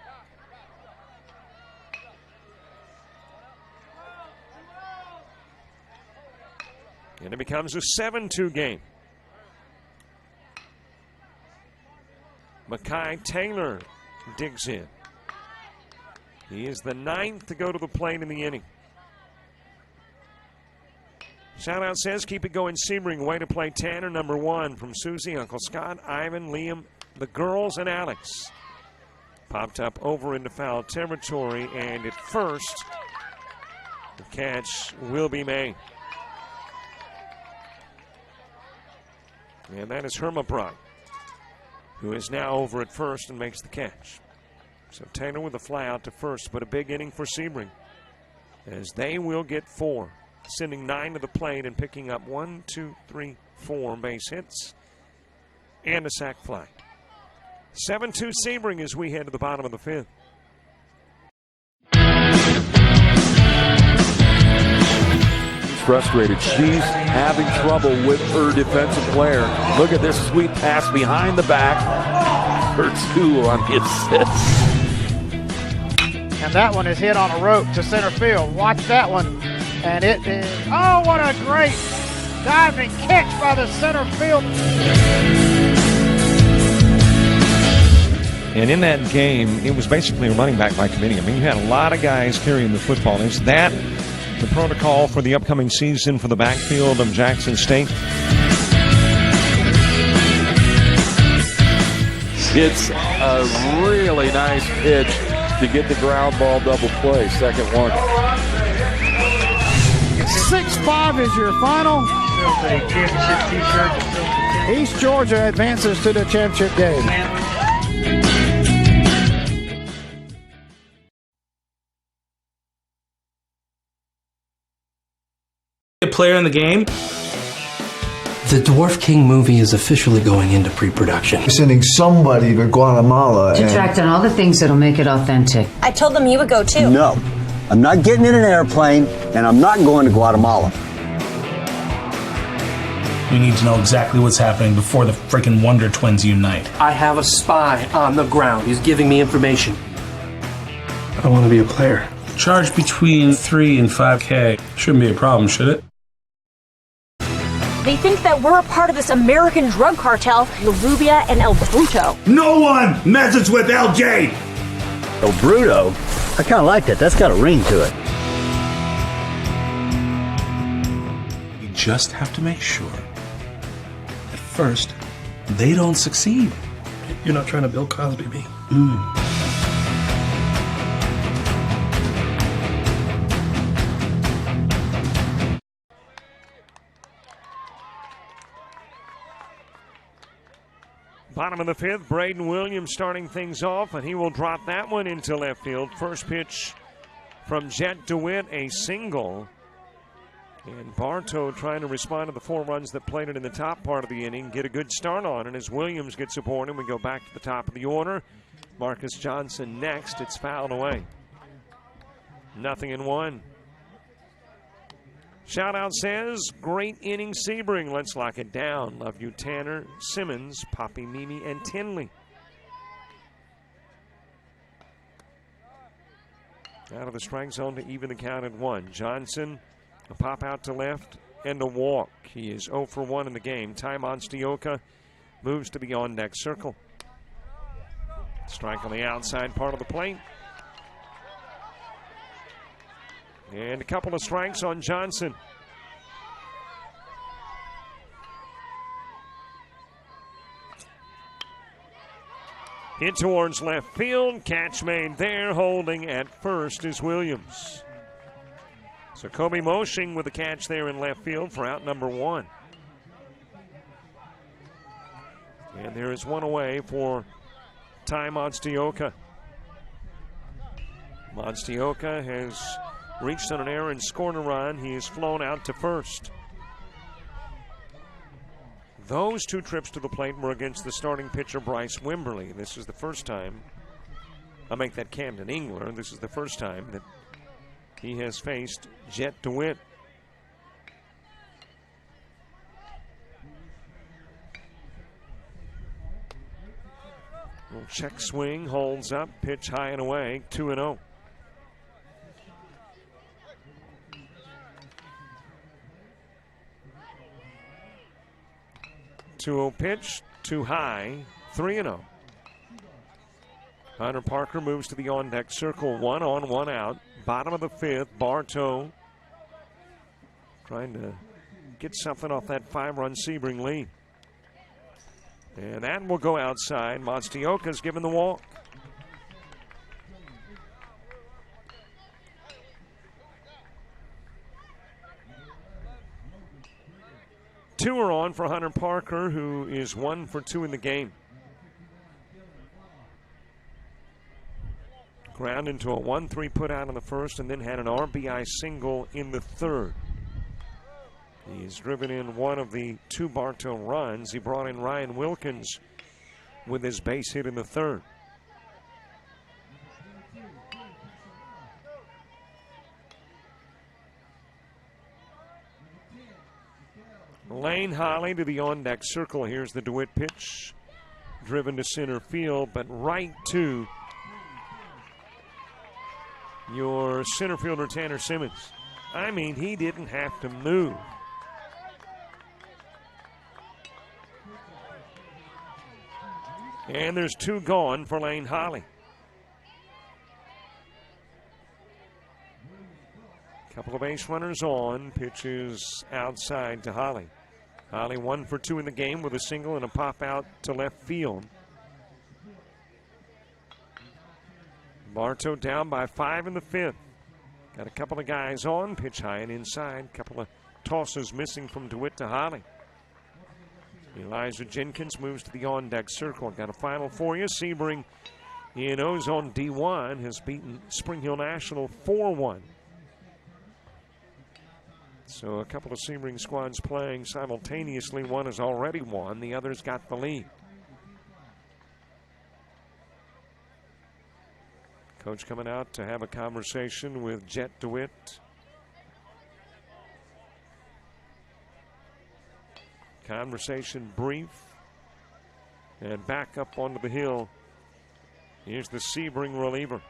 And it becomes a 7-2 game. Makai Taylor digs in. He is the 9th to go to the plate in the inning. Shout out says, keep it going, Sebring. Way to play Tanner, number 1 from Susie, Uncle Scott, Ivan, Liam, the girls, and Alex. Popped up over into foul territory, and at first, the catch will be made. And that is Hermabrock, who is now over at first and makes the catch. So Taylor with a fly out to first, but a big inning for Sebring, as they will get 4, sending 9 to the plate and picking up 1, 2, 3, 4 base hits and a sac fly. 7-2 Sebring as we head to the bottom of the 5th. Frustrated. She's having trouble with her defensive player. Look at this sweet pass behind the back. Her 2 on the assist. And that one is hit on a rope to center field. Watch that one. And it is, oh, what a great diving catch by the center field. And in that game, it was basically a running back by committee. I mean, you had a lot of guys carrying the football. Is that the protocol for the upcoming season for the backfield of Jackson State? It's a really nice pitch to get the ground ball double play. Second one. 6-5 is your final. East Georgia advances to the championship game. A player in the game. The Dwarf King movie is officially going into pre-production. We're sending somebody to Guatemala. To track down all the things that'll make it authentic. I told them you would go too. No, I'm not getting in an airplane, and I'm not going to Guatemala. We need to know exactly what's happening before the freaking Wonder Twins unite. I have a spy on the ground. He's giving me information. I want to be a player. Charge between 3 and 5K. Shouldn't be a problem, should it? They think that we're a part of this American drug cartel, La Rubia and El Bruto. No one messes with LJ! El Bruto? I kind of like that. That's got a ring to it. We just have to make sure that first, they don't succeed. You're not trying to Bill Cosby me. Bottom of the fifth, Braden Williams starting things off, and he will drop that one into left field. First pitch from Jet DeWitt, a single. And Bartow trying to respond to the 4 runs that plated in the top part of the inning, get a good start on. And as Williams gets aboard, we go back to the top of the order. Marcus Johnson next. It's fouled away. 0-1. Shout out says, great inning, Sebring. Let's lock it down. Love you, Tanner, Simmons, Poppy, Mimi, and Tinley. Out of the strike zone to even the count at 1. Johnson, a pop out to left, and a walk. He is 0 for 1 in the game. Ty Monstioka moves to the on-deck circle. Strike on the outside part of the plate. And a couple of strikes on Johnson. Hit towards left field. Catch made there. Holding at first is Williams. So Kobe Moshing with a catch there in left field for out number 1. And there is one away for Ty Monstioka. Monstioka has reached on an error and scored a run. He is flown out to first. Those 2 trips to the plate were against the starting pitcher Bryce Wimberly. This is the first time, I make that Camden Engler, this is the first time that he has faced Jet DeWitt. Little check swing, holds up, pitch high and away, 2-0. 2-0 pitch, too high, 3-0. Hunter Parker moves to the on-deck circle, 1 on, 1 out. Bottom of the fifth, Bartow trying to get something off that 5-run Sebring lead. And that will go outside. Monstioka's given the walk. Two are on for Hunter Parker, who is 1 for 2 in the game. Ground into a 1-3 put out in the first and then had an RBI single in the third. He's driven in one of the 2 Bartow runs. He brought in Ryan Wilkins with his base hit in the third. Lane Holly to the on-deck circle. Here's the DeWitt pitch. Driven to center field, but right to your center fielder, Tanner Simmons. I mean, he didn't have to move. And there's 2 gone for Lane Holly. Couple of base runners on. Pitches outside to Holly. Holly 1 for 2 in the game with a single and a pop out to left field. Bartow down by 5 in the fifth. Got a couple of guys on, pitch high and inside. Couple of tosses missing from DeWitt to Holly. Elijah Jenkins moves to the on-deck circle. Got a final for you. Sebring in Ozone D1 has beaten Spring Hill National 4-1. So a couple of Sebring squads playing simultaneously. One has already won. The other's got the lead. Coach coming out to have a conversation with Jet DeWitt. Conversation brief. And back up onto the hill. Here's the Sebring reliever.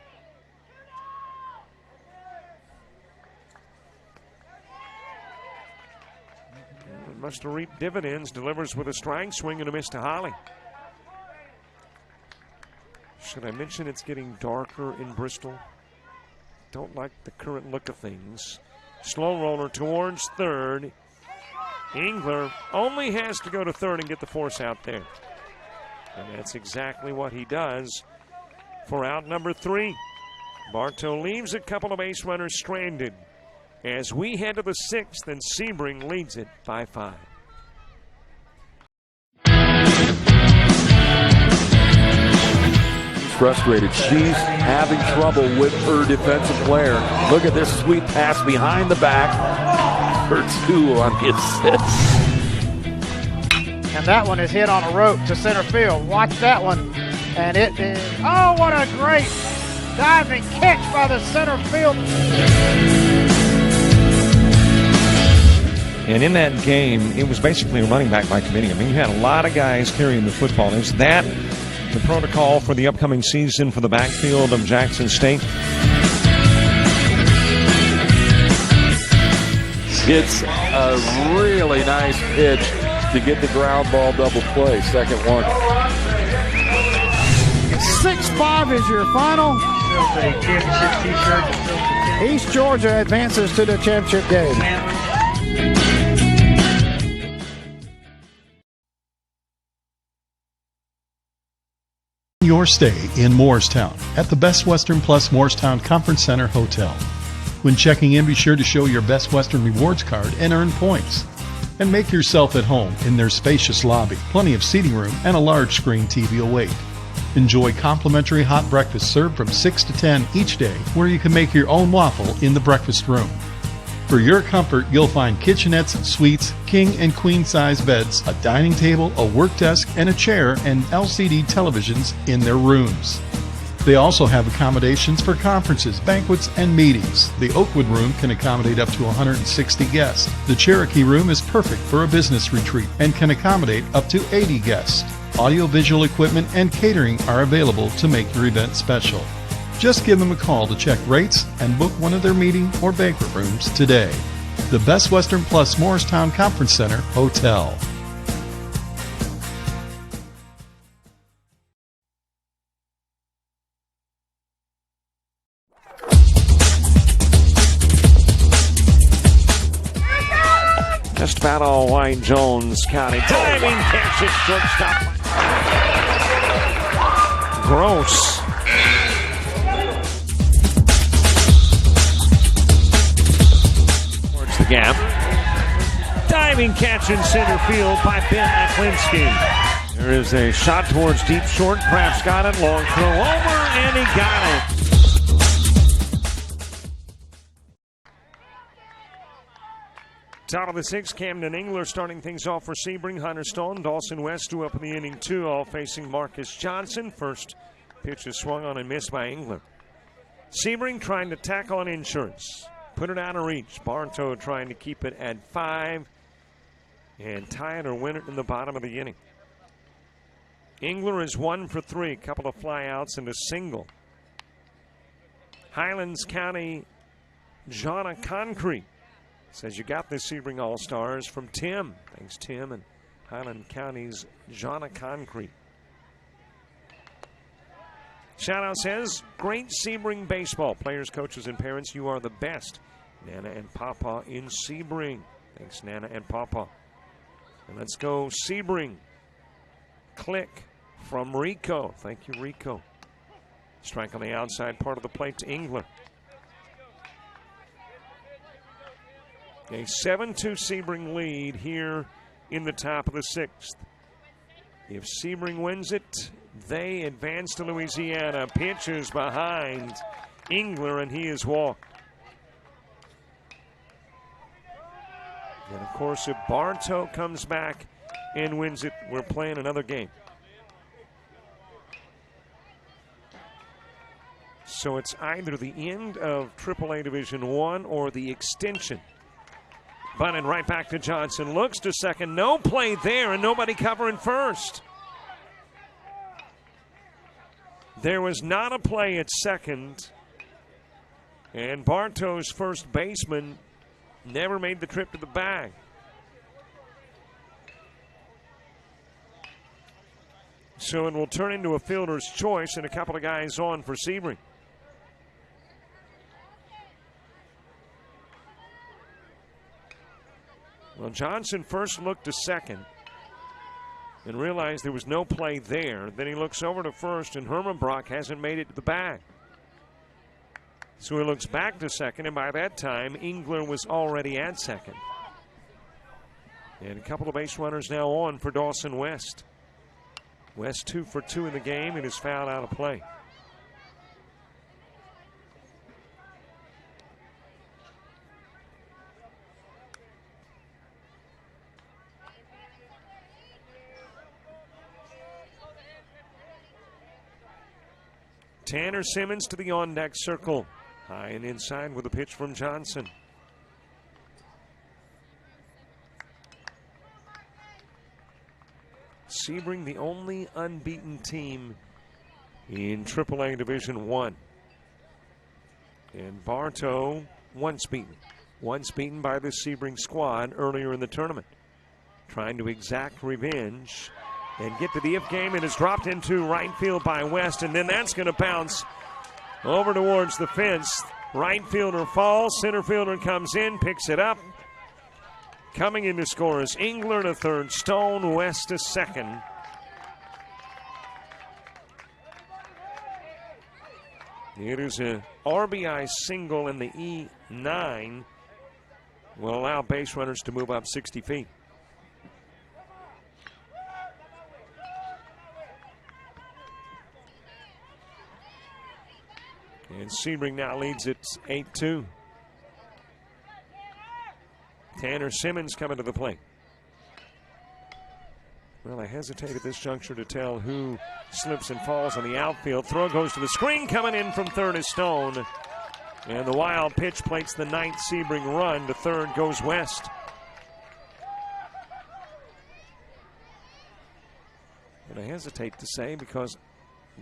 It must have reaped dividends. Delivers with a strike swing and a miss to Holly. Should I mention it's getting darker in Bristol? Don't like the current look of things. Slow roller towards third. Engler only has to go to third and get the force out there. And that's exactly what he does for out number 3. Bartow leaves a couple of base runners stranded as we head to the 6th, and Sebring leads it by 5. Frustrated. She's having trouble with her defensive player. Look at this sweet pass behind the back. Her 2 on the assist. And that one is hit on a rope to center field. Watch that one. And it is, oh, what a great diving catch by the center field. And in that game, it was basically a running back by committee. I mean, you had a lot of guys carrying the football. Is that the protocol for the upcoming season for the backfield of Jackson State? It's a really nice pitch to get the ground ball double play. Second one. 6-5 is your final. East Georgia advances to the championship game. Your stay in Moorestown at the Best Western Plus Moorestown Conference Center Hotel. When checking in, be sure to show your Best Western Rewards card and earn points. And make yourself at home in their spacious lobby, plenty of seating room, and a large screen TV await. Enjoy complimentary hot breakfast served from 6 to 10 each day, where you can make your own waffle in the breakfast room. For your comfort, you'll find kitchenettes, suites, king and queen size beds, a dining table, a work desk, and a chair, and LCD televisions in their rooms. They also have accommodations for conferences, banquets, and meetings. The Oakwood Room can accommodate up to 160 guests. The Cherokee Room is perfect for a business retreat and can accommodate up to 80 guests. Audiovisual equipment and catering are available to make your event special. Just give them a call to check rates and book one of their meeting or banquet rooms today. The Best Western Plus Moorestown Conference Center Hotel. Just about all White Jones County. Diving catch at shortstop. Gross. Towards the gap. Diving catch in center field by Ben Aklinski. There is a shot towards deep short. Kraft's got it. Long throw over, and he got it. Top of the 6th, Camden Engler starting things off for Sebring. Hunter Stone, Dawson West due up in the inning 2, all facing Marcus Johnson. First pitch is swung on and missed by Engler. Sebring trying to tack on Insurance. Put it out of reach. Bartow trying to keep it at 5 and tie it or win it in the bottom of the inning. Engler is 1 for 3, a couple of flyouts and a single. Highlands County, Jonna Concrete says you got this Sebring All-Stars from Tim. Thanks, Tim, and Highland County's Jonna Concrete. Shout-out says, great Sebring baseball. Players, coaches, and parents, you are the best. Nana and Papa in Sebring. Thanks, Nana and Papa. And let's go Sebring. Click from Rico. Thank you, Rico. Strike on the outside part of the plate to Engler. A 7-2 Sebring lead here in the top of the 6th. If Sebring wins it, they advance to Louisiana. Pitches behind Engler, and he is walked. And, of course, if Bartow comes back and wins it, we're playing another game. So it's either the end of AAA Division I or the extension. Bunted right back to Johnson. Looks to second. No play there, and nobody covering first. There was not a play at second. And Bartow's first baseman never made the trip to the bag. So it will turn into a fielder's choice and a couple of guys on for Sebring. Well, Johnson first looked to second and realized there was no play there. Then he looks over to first, and Herman Brock hasn't made it to the bag. So he looks back to second, and by that time, Engler was already at second. And a couple of base runners now on for Dawson West. West 2 for 2 in the game and is fouled out of play. Tanner Simmons to the on-deck circle. High and inside with a pitch from Johnson. Sebring, the only unbeaten team in AAA Division I. And Bartow, once beaten. Once beaten by the Sebring squad earlier in the tournament. Trying to exact revenge and get to the if game, and is dropped into right field by West, and then that's going to bounce over towards the fence. Right fielder falls, center fielder comes in, picks it up. Coming in to score is Engler to third, Stone, West to second. It is a RBI single, and the E9 will allow base runners to move up 60 feet. And Sebring now leads it 8-2. Tanner Simmons coming to the plate. Well, I hesitate at this juncture to tell who slips and falls on the outfield. Throw goes to the screen. Coming in from third is Stone. And the wild pitch plates the ninth Sebring run. To third goes West. And I hesitate to say, because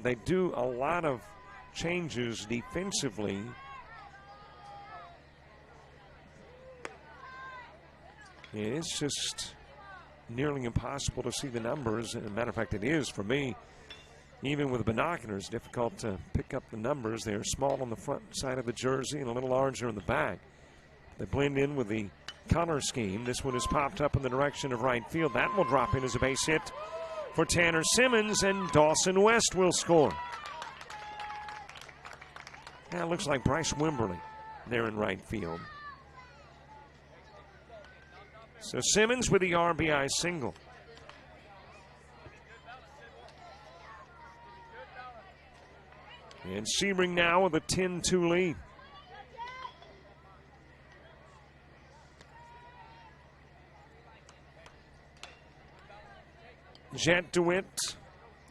they do a lot of changes defensively. It's just nearly impossible to see the numbers. As a matter of fact, it is for me. Even with binoculars, difficult to pick up the numbers. They're small on the front side of the jersey and a little larger in the back. They blend in with the color scheme. This one is popped up in the direction of right field. That will drop in as a base hit for Tanner Simmons, and Dawson West will score. Now it looks like Bryce Wimberly there in right field. So Simmons with the RBI single. And Sebring now with a 10-2 lead. Jet DeWitt,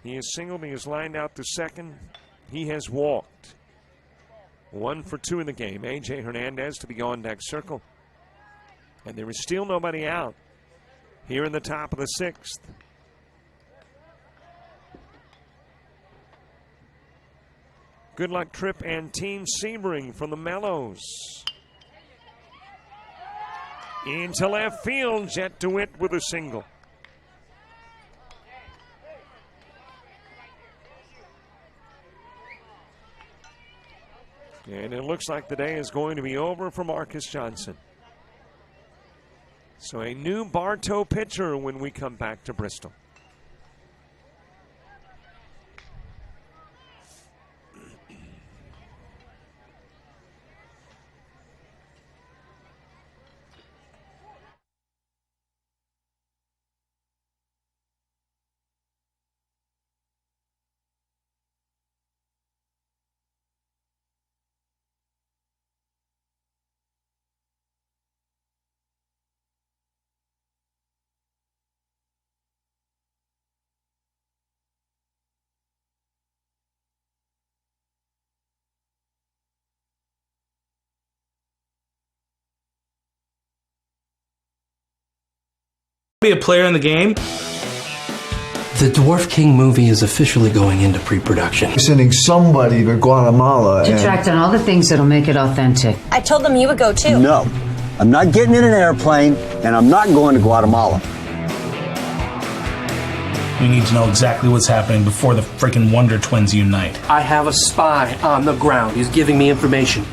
he has singled, he has lined out to second. He has walked. 1 for 2 in the game. A.J. Hernandez to the on-deck circle. And there is still nobody out here in the top of the 6th. Good luck, Tripp and Team Sebring from the Mellows. Into left field, Jet DeWitt with a single. And it looks like the day is going to be over for Marcus Johnson. So a new Bartow pitcher when we come back to Bristol. Be a player in the game. The Dwarf King movie is officially going into pre-production. Sending somebody to Guatemala. To track down all the things that'll make it authentic. I told them you would go too. No, I'm not getting in an airplane, and I'm not going to Guatemala. We need to know exactly what's happening before the freaking Wonder Twins unite. I have a spy on the ground. He's giving me information.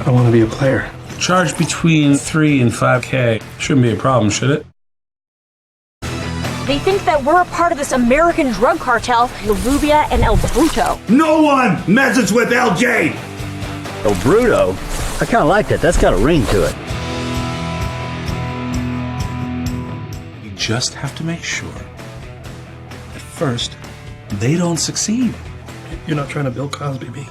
I want to be a player. Charge between 3 and 5K. Shouldn't be a problem, should it? They think that we're a part of this American drug cartel, La Rubia and El Bruto. No one messes with LJ! El Bruto? I kind of like that. That's got a ring to it. You just have to make sure that first, they don't succeed. You're not trying to Bill Cosby me.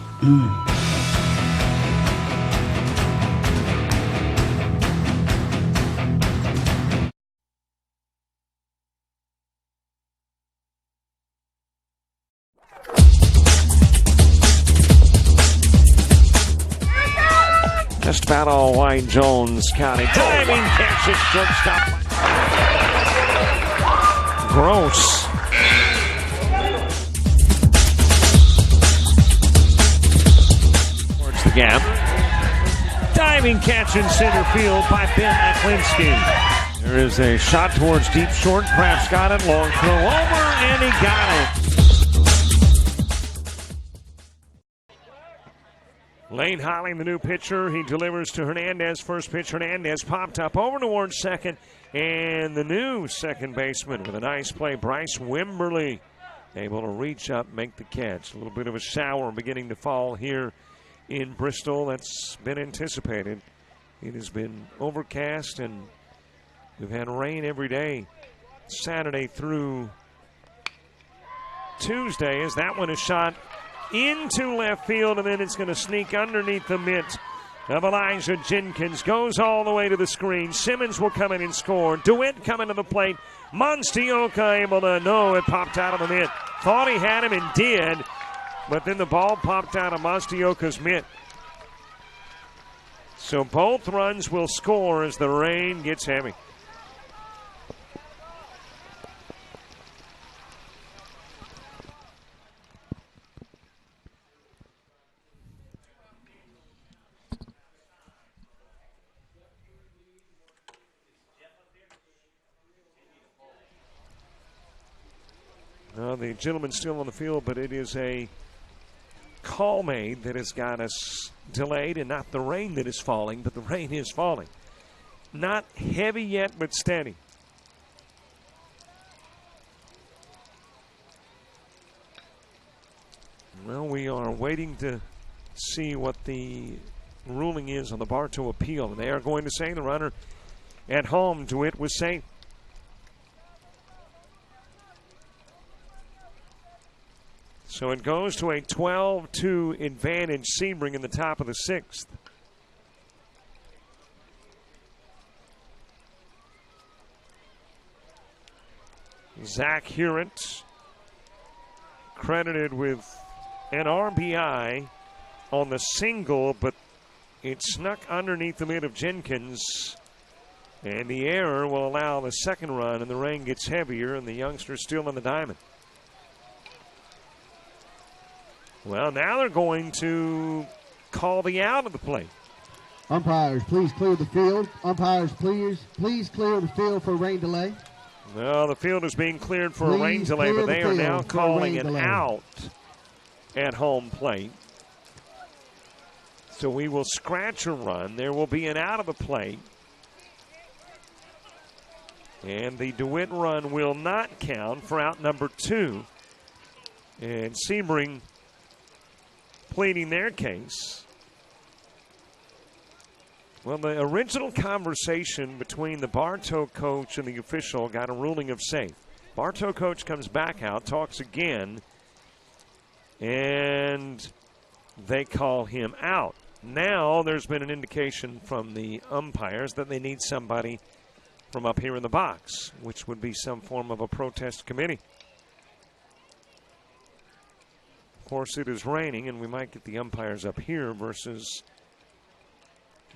Just about all White Jones County. Diving catch it, shortstop. Gross. Towards the gap. Diving catch in center field by Ben Aklinski. There is a shot towards deep short. Kraft's got it. Long throw over, and he got it. Lane Holling, the new pitcher, he delivers to Hernandez. First pitch, Hernandez popped up over towards second. And the new second baseman with a nice play, Bryce Wimberly, able to reach up, make the catch. A little bit of a shower beginning to fall here in Bristol. That's been anticipated. It has been overcast, and we've had rain every day, Saturday through Tuesday, as that one is shot into left field, and then it's going to sneak underneath the mitt of Elijah Jenkins. Goes all the way to the screen. Simmons will come in and score. DeWitt coming to the plate. Monstioka able to, no, it popped out of the mitt. Thought he had him and did, but then the ball popped out of Monstioka's mitt. So both runs will score as the rain gets heavy. The gentleman's still on the field, but it is a call made that has got us delayed, and not the rain that is falling, but the rain is falling. Not heavy yet, but steady. Well, we are waiting to see what the ruling is on the Bartow appeal, and they are going to say the runner at home, DeWitt, was safe. So it goes to a 12-2 advantage, Sebring in the top of the sixth. Zach Hurent credited with an RBI on the single, but it snuck underneath the mid of Jenkins. And the error will allow the second run, and the rain gets heavier, and the youngster's still in the diamond. Well, now they're going to call the out of the plate. Umpires, please clear the field. Umpires, please clear the field for rain delay. Well, the field is being cleared for a rain delay, but they are now calling it out at home plate. So we will scratch a run. There will be an out of the plate. And the DeWitt run will not count for out number 2. And Sebring pleading their case. Well, the original conversation between the Bartow coach and the official got a ruling of safe. Bartow coach comes back out, talks again, and they call him out. Now there's been an indication from the umpires that they need somebody from up here in the box, which would be some form of a protest committee. Of course, it is raining, and we might get the umpires up here versus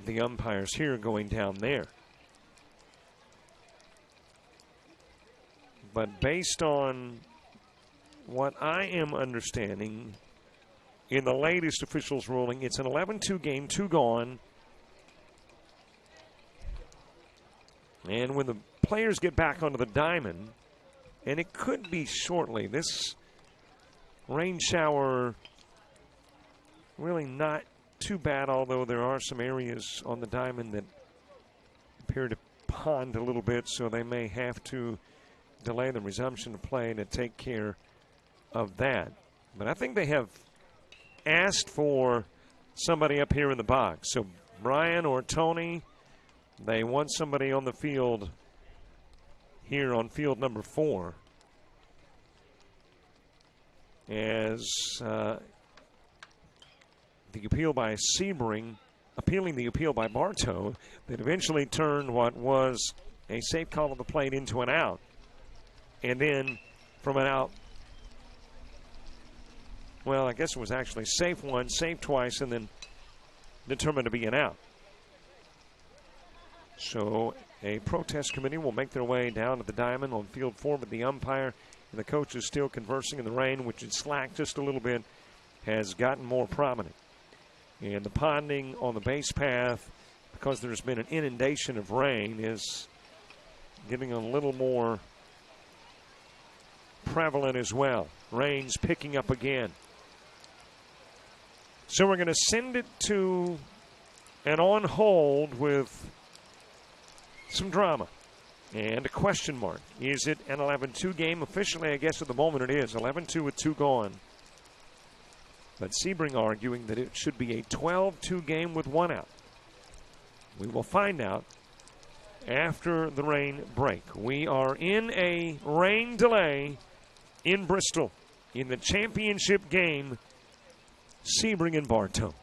the umpires here going down there. But based on what I am understanding, in the latest officials ruling, it's an 11-2 game, 2 gone. And when the players get back onto the diamond, and it could be shortly, this rain shower really not too bad, although there are some areas on the diamond that appear to pond a little bit, so they may have to delay the resumption of play to take care of that. But I think they have asked for somebody up here in the box. So Brian or Tony, they want somebody on the field here on field number 4. As the appeal by Sebring, appealing the appeal by Bartow, that eventually turned what was a safe call of the plate into an out. And then from an out, well, I guess it was actually safe once, safe twice, and then determined to be an out. So a protest committee will make their way down to the diamond on field 4, but the umpire and the coach is still conversing in the rain, which had slacked just a little bit, has gotten more prominent. And the ponding on the base path, because there's been an inundation of rain, is getting a little more prevalent as well. Rain's picking up again. So we're going to send it to an on hold with some drama and a question mark. Is it an 11-2 game? Officially, I guess at the moment it is. 11-2 with 2 gone. But Sebring arguing that it should be a 12-2 game with 1 out. We will find out after the rain break. We are in a rain delay in Bristol in the championship game, Sebring and Bartow.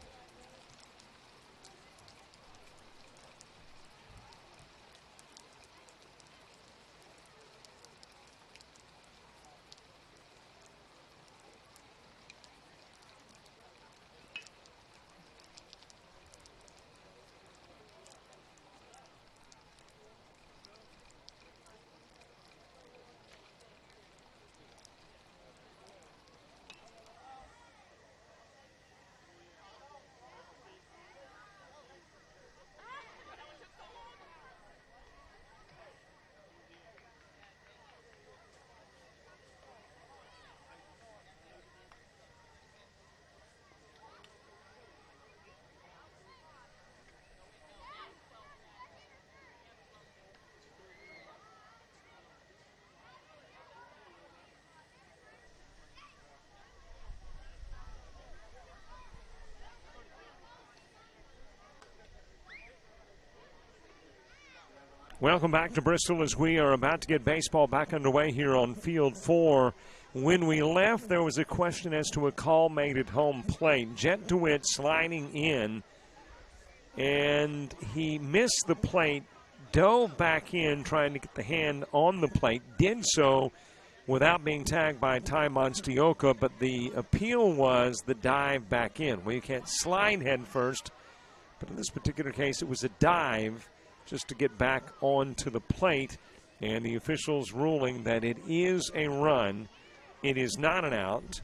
Welcome back to Bristol as we are about to get baseball back underway here on field 4. When we left, there was a question as to a call made at home plate. Jet DeWitt sliding in, and he missed the plate, dove back in trying to get the hand on the plate, did so without being tagged by Ty Monstioka, but the appeal was the dive back in. Well, you can't slide head first, but in this particular case, it was a dive just to get back onto the plate, and the officials ruling that it is a run. It is not an out,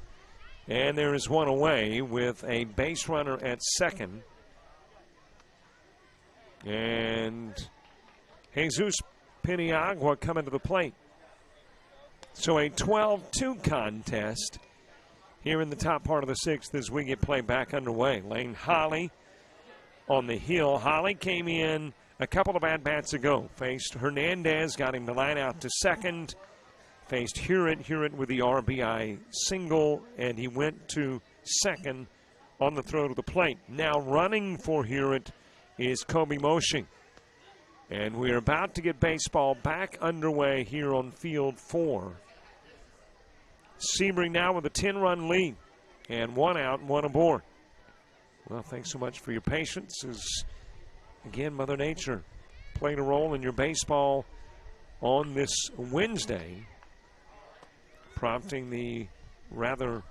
and there is one away with a base runner at second. And Jesus Piniagua coming to the plate. So a 12-2 contest here in the top part of the 6th as we get play back underway. Lane Holly on the hill. Holly came in a couple of at-bats ago. Faced Hernandez, got him to line out to second. Faced Hewitt with the RBI single, and he went to second on the throw to the plate. Now running for Hewitt is Kobe Moshing. And we're about to get baseball back underway here on field 4. Sebring now with a 10-run lead and 1 out and 1 aboard. Well, thanks so much for your patience as, again, Mother Nature played a role in your baseball on this Wednesday, prompting the rather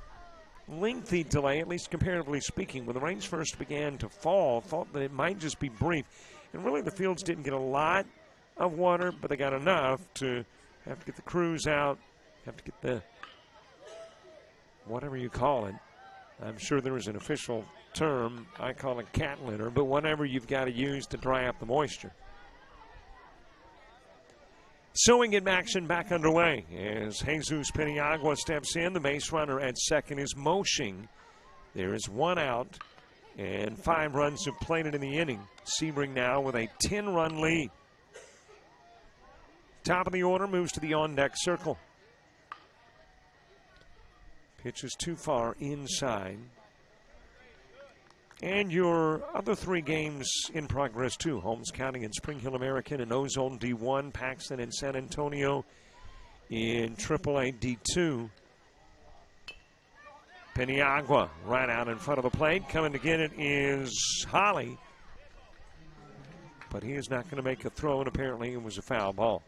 lengthy delay, at least comparatively speaking. When the rains first began to fall, thought that it might just be brief. And really the fields didn't get a lot of water, but they got enough to have to get the crews out, have to get the whatever you call it. I'm sure there is an official term. I call it cat litter, but whatever you've got to use to dry up the moisture. Sewing in action back underway as Jesus Peniagua steps in. The base runner at second is Moshing. There is one out, and 5 runs have plated in the inning. Sebring now with a 10-run lead. Top of the order moves to the on-deck circle. Pitch is too far inside. And your other 3 games in progress, too. Holmes County and Spring Hill American and Ozone D1. Paxton and San Antonio in AAA D2. Peniagua right out in front of the plate. Coming to get it is Holly. But he is not going to make a throw, and apparently it was a foul ball.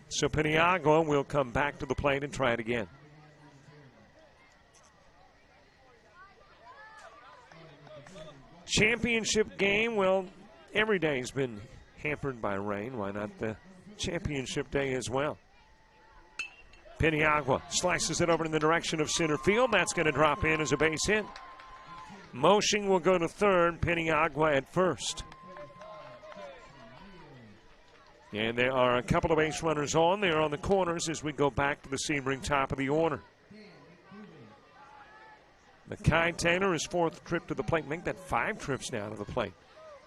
So Peniagua will come back to the plate and try it again. Championship game, well, every day's been hampered by rain. Why not the championship day as well? Peniagua slices it over in the direction of center field. That's going to drop in as a base hit. Moshing will go to third, Peniagua at first. And there are a couple of base runners on. They're on the corners as we go back to the Sebring top of the order. Mackay Taylor, his 4th trip to the plate, make that 5 trips now to the plate.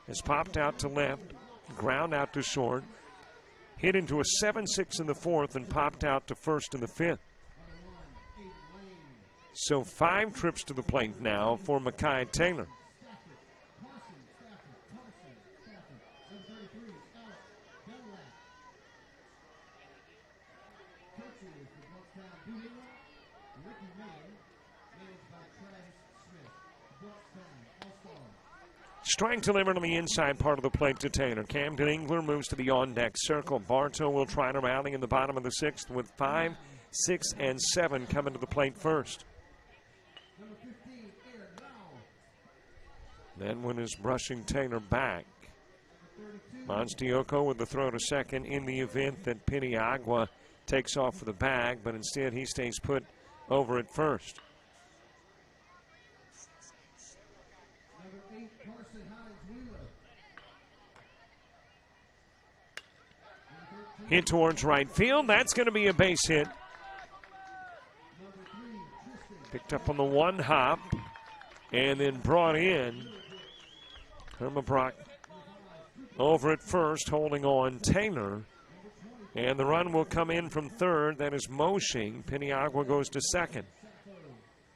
Has popped out to left, ground out to short, hit into a 7-6 in the 4th, and popped out to first in the 5th. So 5 trips to the plate now for Mackay Taylor. Strike delivered on the inside part of the plate to Taylor. Camden Engler moves to the on-deck circle. Bartow will try to rally in the bottom of the 6th with 5, 6, and 7 coming to the plate first. That one is brushing Taylor back. Monstiocco with the throw to second in the event that Peniagua takes off for the bag, but instead he stays put over at first. Hit towards right field. That's going to be a base hit. Picked up on the one hop and then brought in. Hermabrock over at first, holding on Taylor. And the run will come in from third. That is Moshing. Peniagua goes to second.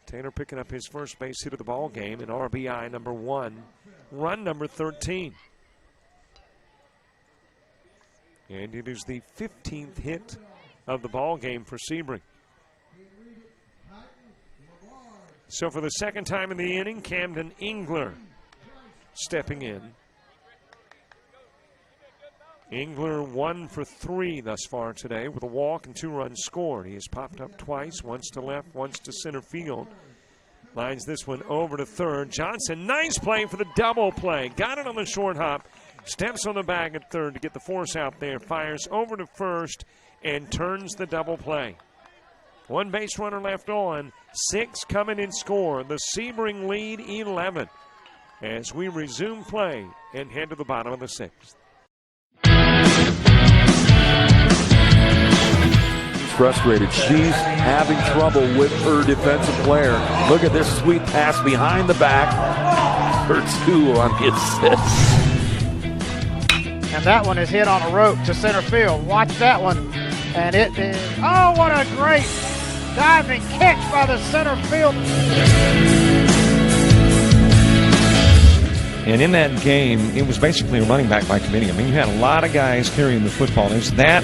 Taylor picking up his first base hit of the ball game in RBI number 1. Run number 13. And it is the 15th hit of the ball game for Sebring. So for the second time in the inning, Camden Engler stepping in. Engler 1 for 3 thus far today with a walk and 2 runs scored. He has popped up twice, once to left, once to center field. Lines this one over to third. Johnson, nice play for the double play. Got it on the short hop. Steps on the bag at third to get the force out there. Fires over to first and turns the double play. 1 base runner left on. 6 coming in score. The Sebring lead 11 as we resume play and head to the bottom of the 6th. Frustrated. She's having trouble with her defensive player. Look at this sweet pass behind the back. Her 2 on the assist. And that one is hit on a rope to center field. Watch that one. And it is, oh, what a great diving catch by the center field. And in that game, it was basically a running back by committee. I mean, you had a lot of guys carrying the football. Is that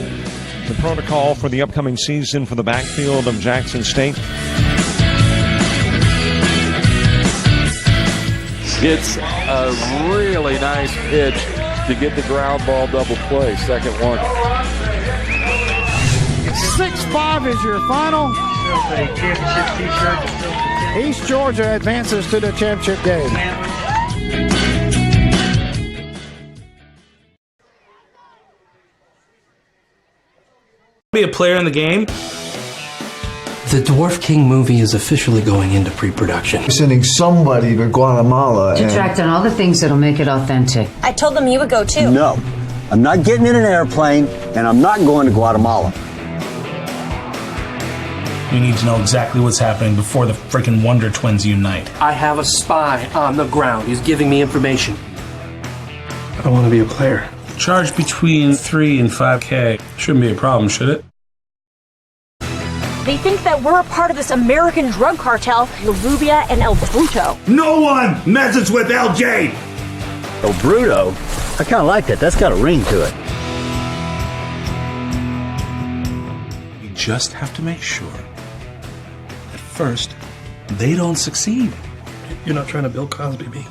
the protocol for the upcoming season for the backfield of Jackson State? It's a really nice pitch to get the ground ball double play. Second one. 6-5 is your final. East Georgia advances to the championship game. Be a player in the game. The Dwarf King movie is officially going into pre-production. We're sending somebody to Guatemala. To track down all the things that'll make it authentic. I told them you would go too. No, I'm not getting in an airplane, and I'm not going to Guatemala. We need to know exactly what's happening before the freaking Wonder Twins unite. I have a spy on the ground. He's giving me information. I want to be a player. Charge between 3 and 5K. Shouldn't be a problem, should it? They think that we're a part of this American drug cartel, La Rubia and El Bruto. No one messes with LJ! El Bruto? I kind of like that. That's got a ring to it. You just have to make sure that first, they don't succeed. You're not trying to Bill Cosby me.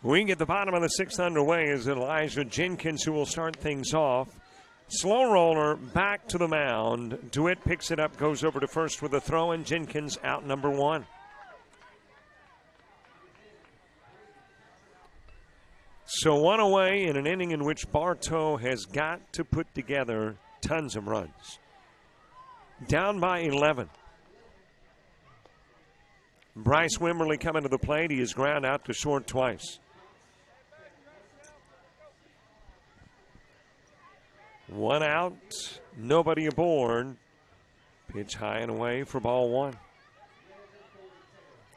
We get the bottom of the sixth underway as Elijah Jenkins, who will start things off. Slow roller back to the mound. DeWitt picks it up, goes over to first with a throw, and Jenkins out number 1. So 1 away in an inning in which Bartow has got to put together tons of runs. Down by 11. Bryce Wimberly coming to the plate. He is ground out to short twice. 1 out, nobody aboard. Pitch high and away for ball 1.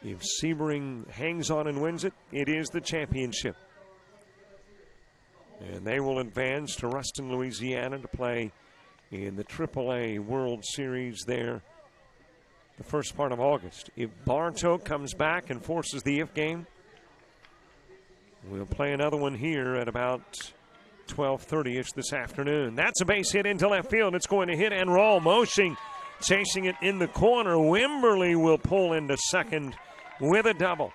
If Sebring hangs on and wins it, it is the championship. And they will advance to Ruston, Louisiana to play in the AAA World Series there the first part of August. If Bartow comes back and forces the if game, we'll play another one here at about 12:30-ish this afternoon. That's a base hit into left field. It's going to hit and roll. Moshing, chasing it in the corner. Wimberly will pull into second with a double.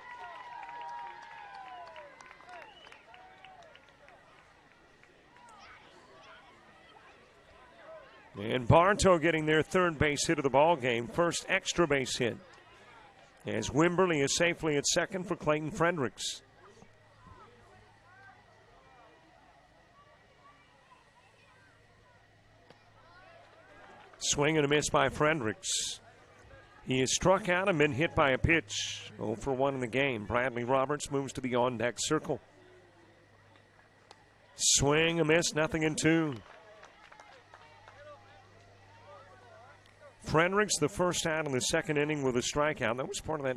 And Bartow getting their third base hit of the ball game, first extra base hit, as Wimberly is safely at second for Clayton Fredericks. Swing and a miss by Fredericks. He is struck out and been hit by a pitch. 0 for 1 in the game. Bradley Roberts moves to the on-deck circle. Swing, a miss, nothing in 2. Fredericks, the first out in the second inning with a strikeout. That was part of that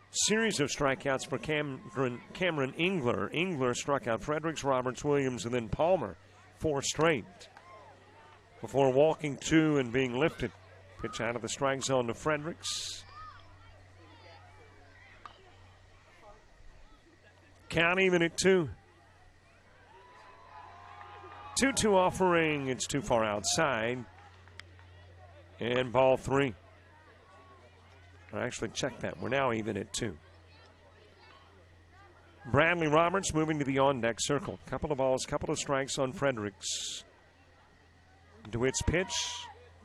series of strikeouts for Cameron Engler. Engler struck out Fredericks, Roberts, Williams, and then Palmer. 4 straight before walking 2 and being lifted. Pitch out of the strike zone to Fredericks. Count even at 2. 2-2 offering. It's too far outside. And ball 3. I actually checked that. We're now even at 2. Bradley Roberts moving to the on-deck circle. Couple of balls, couple of strikes on Fredericks. DeWitt's pitch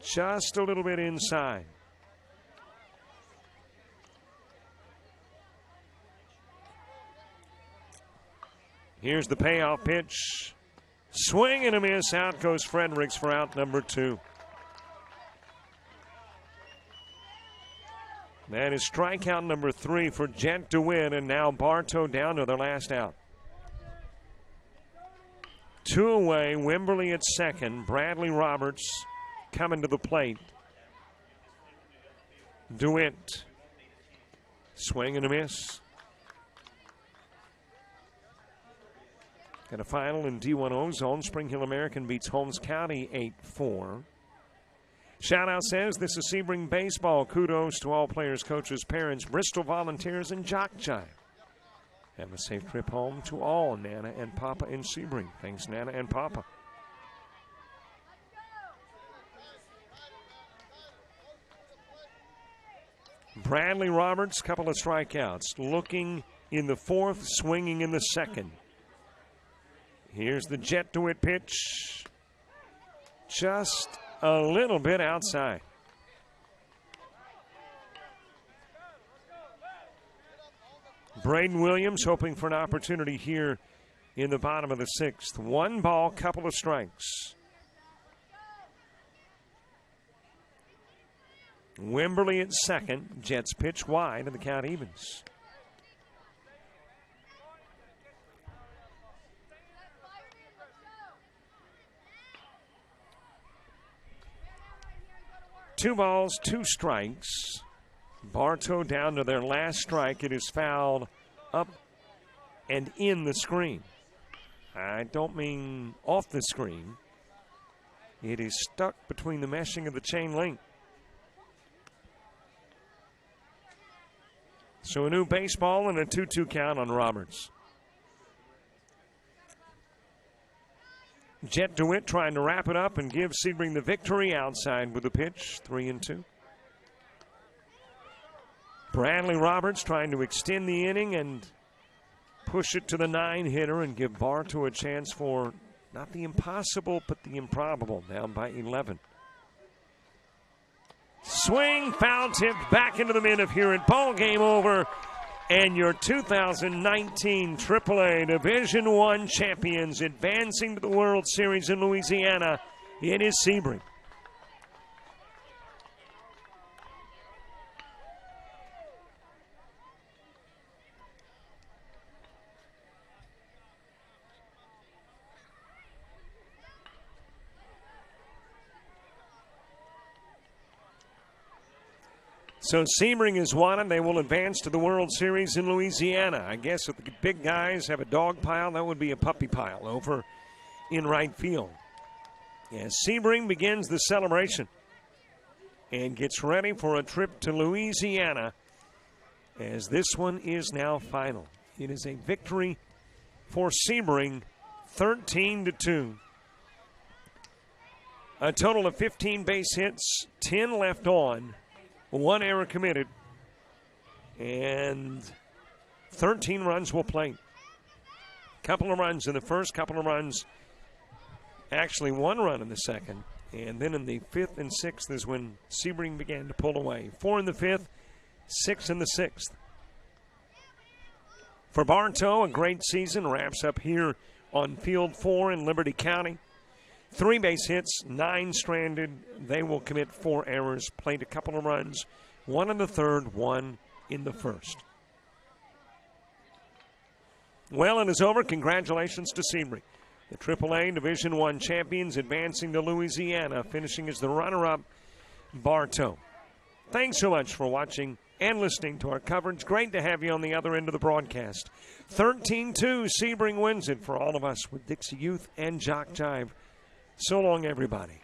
just a little bit inside. Here's the payoff pitch. Swing and a miss. Out goes Fredericks for out number 2. That is strikeout number 3 for Jet DeWitt, and now Bartow down to their last out. 2 away, Wimberly at second, Bradley Roberts coming to the plate. DeWitt, swing and a miss. Got a final in D1O zone. Spring Hill American beats Holmes County 8-4. Shoutout says this is Sebring Baseball. Kudos to all players, coaches, parents, Bristol Volunteers, and Jock Jive. Have a safe trip home to all Nana and Papa in Sebring. Thanks, Nana and Papa. Bradley Roberts, couple of strikeouts. Looking in the 4th, swinging in the 2nd. Here's the Jet DeWitt pitch. Just a little bit outside. Braden Williams hoping for an opportunity here in the bottom of the 6th. 1 ball, couple of strikes. Wimberly at second. Jets pitch wide, and the count evens. Two balls, 2 strikes. Bartow down to their last strike. It is fouled up and in the screen. I don't mean off the screen. It is stuck between the meshing of the chain link. So a new baseball and a 2-2 count on Roberts. Jet DeWitt trying to wrap it up and give Sebring the victory outside with the pitch, 3-2. Bradley Roberts trying to extend the inning and push it to the 9-hitter and give Bartow a chance for not the impossible, but the improbable, down by 11. Swing, foul tip, back into the middle here at ball game over. And your 2019 AAA Division I champions advancing to the World Series in Louisiana. It is Sebring. So Sebring is won, and they will advance to the World Series in Louisiana. I guess if the big guys have a dog pile, that would be a puppy pile over in right field. As Sebring begins the celebration and gets ready for a trip to Louisiana, as this one is now final. It is a victory for Sebring, 13-2. A total of 15 base hits, 10 left on. 1 error committed, and 13 runs were played. Couple of runs in the first, couple of runs, actually 1 run in the second, and then in the 5th and 6th is when Sebring began to pull away. 4 in the 5th, 6 in the 6th. For Bartow, a great season wraps up here on Field 4 in Liberty County. 3 base hits, 9 stranded. They will commit 4 errors, played a couple of runs, 1 in the 3rd, 1 in the 1st. Well, it is over. Congratulations to Sebring. The AAA Division I champions advancing to Louisiana, finishing as the runner-up, Bartow. Thanks so much for watching and listening to our coverage. Great to have you on the other end of the broadcast. 13-2, Sebring wins it for all of us with Dixie Youth and Jock Jive. So long, everybody.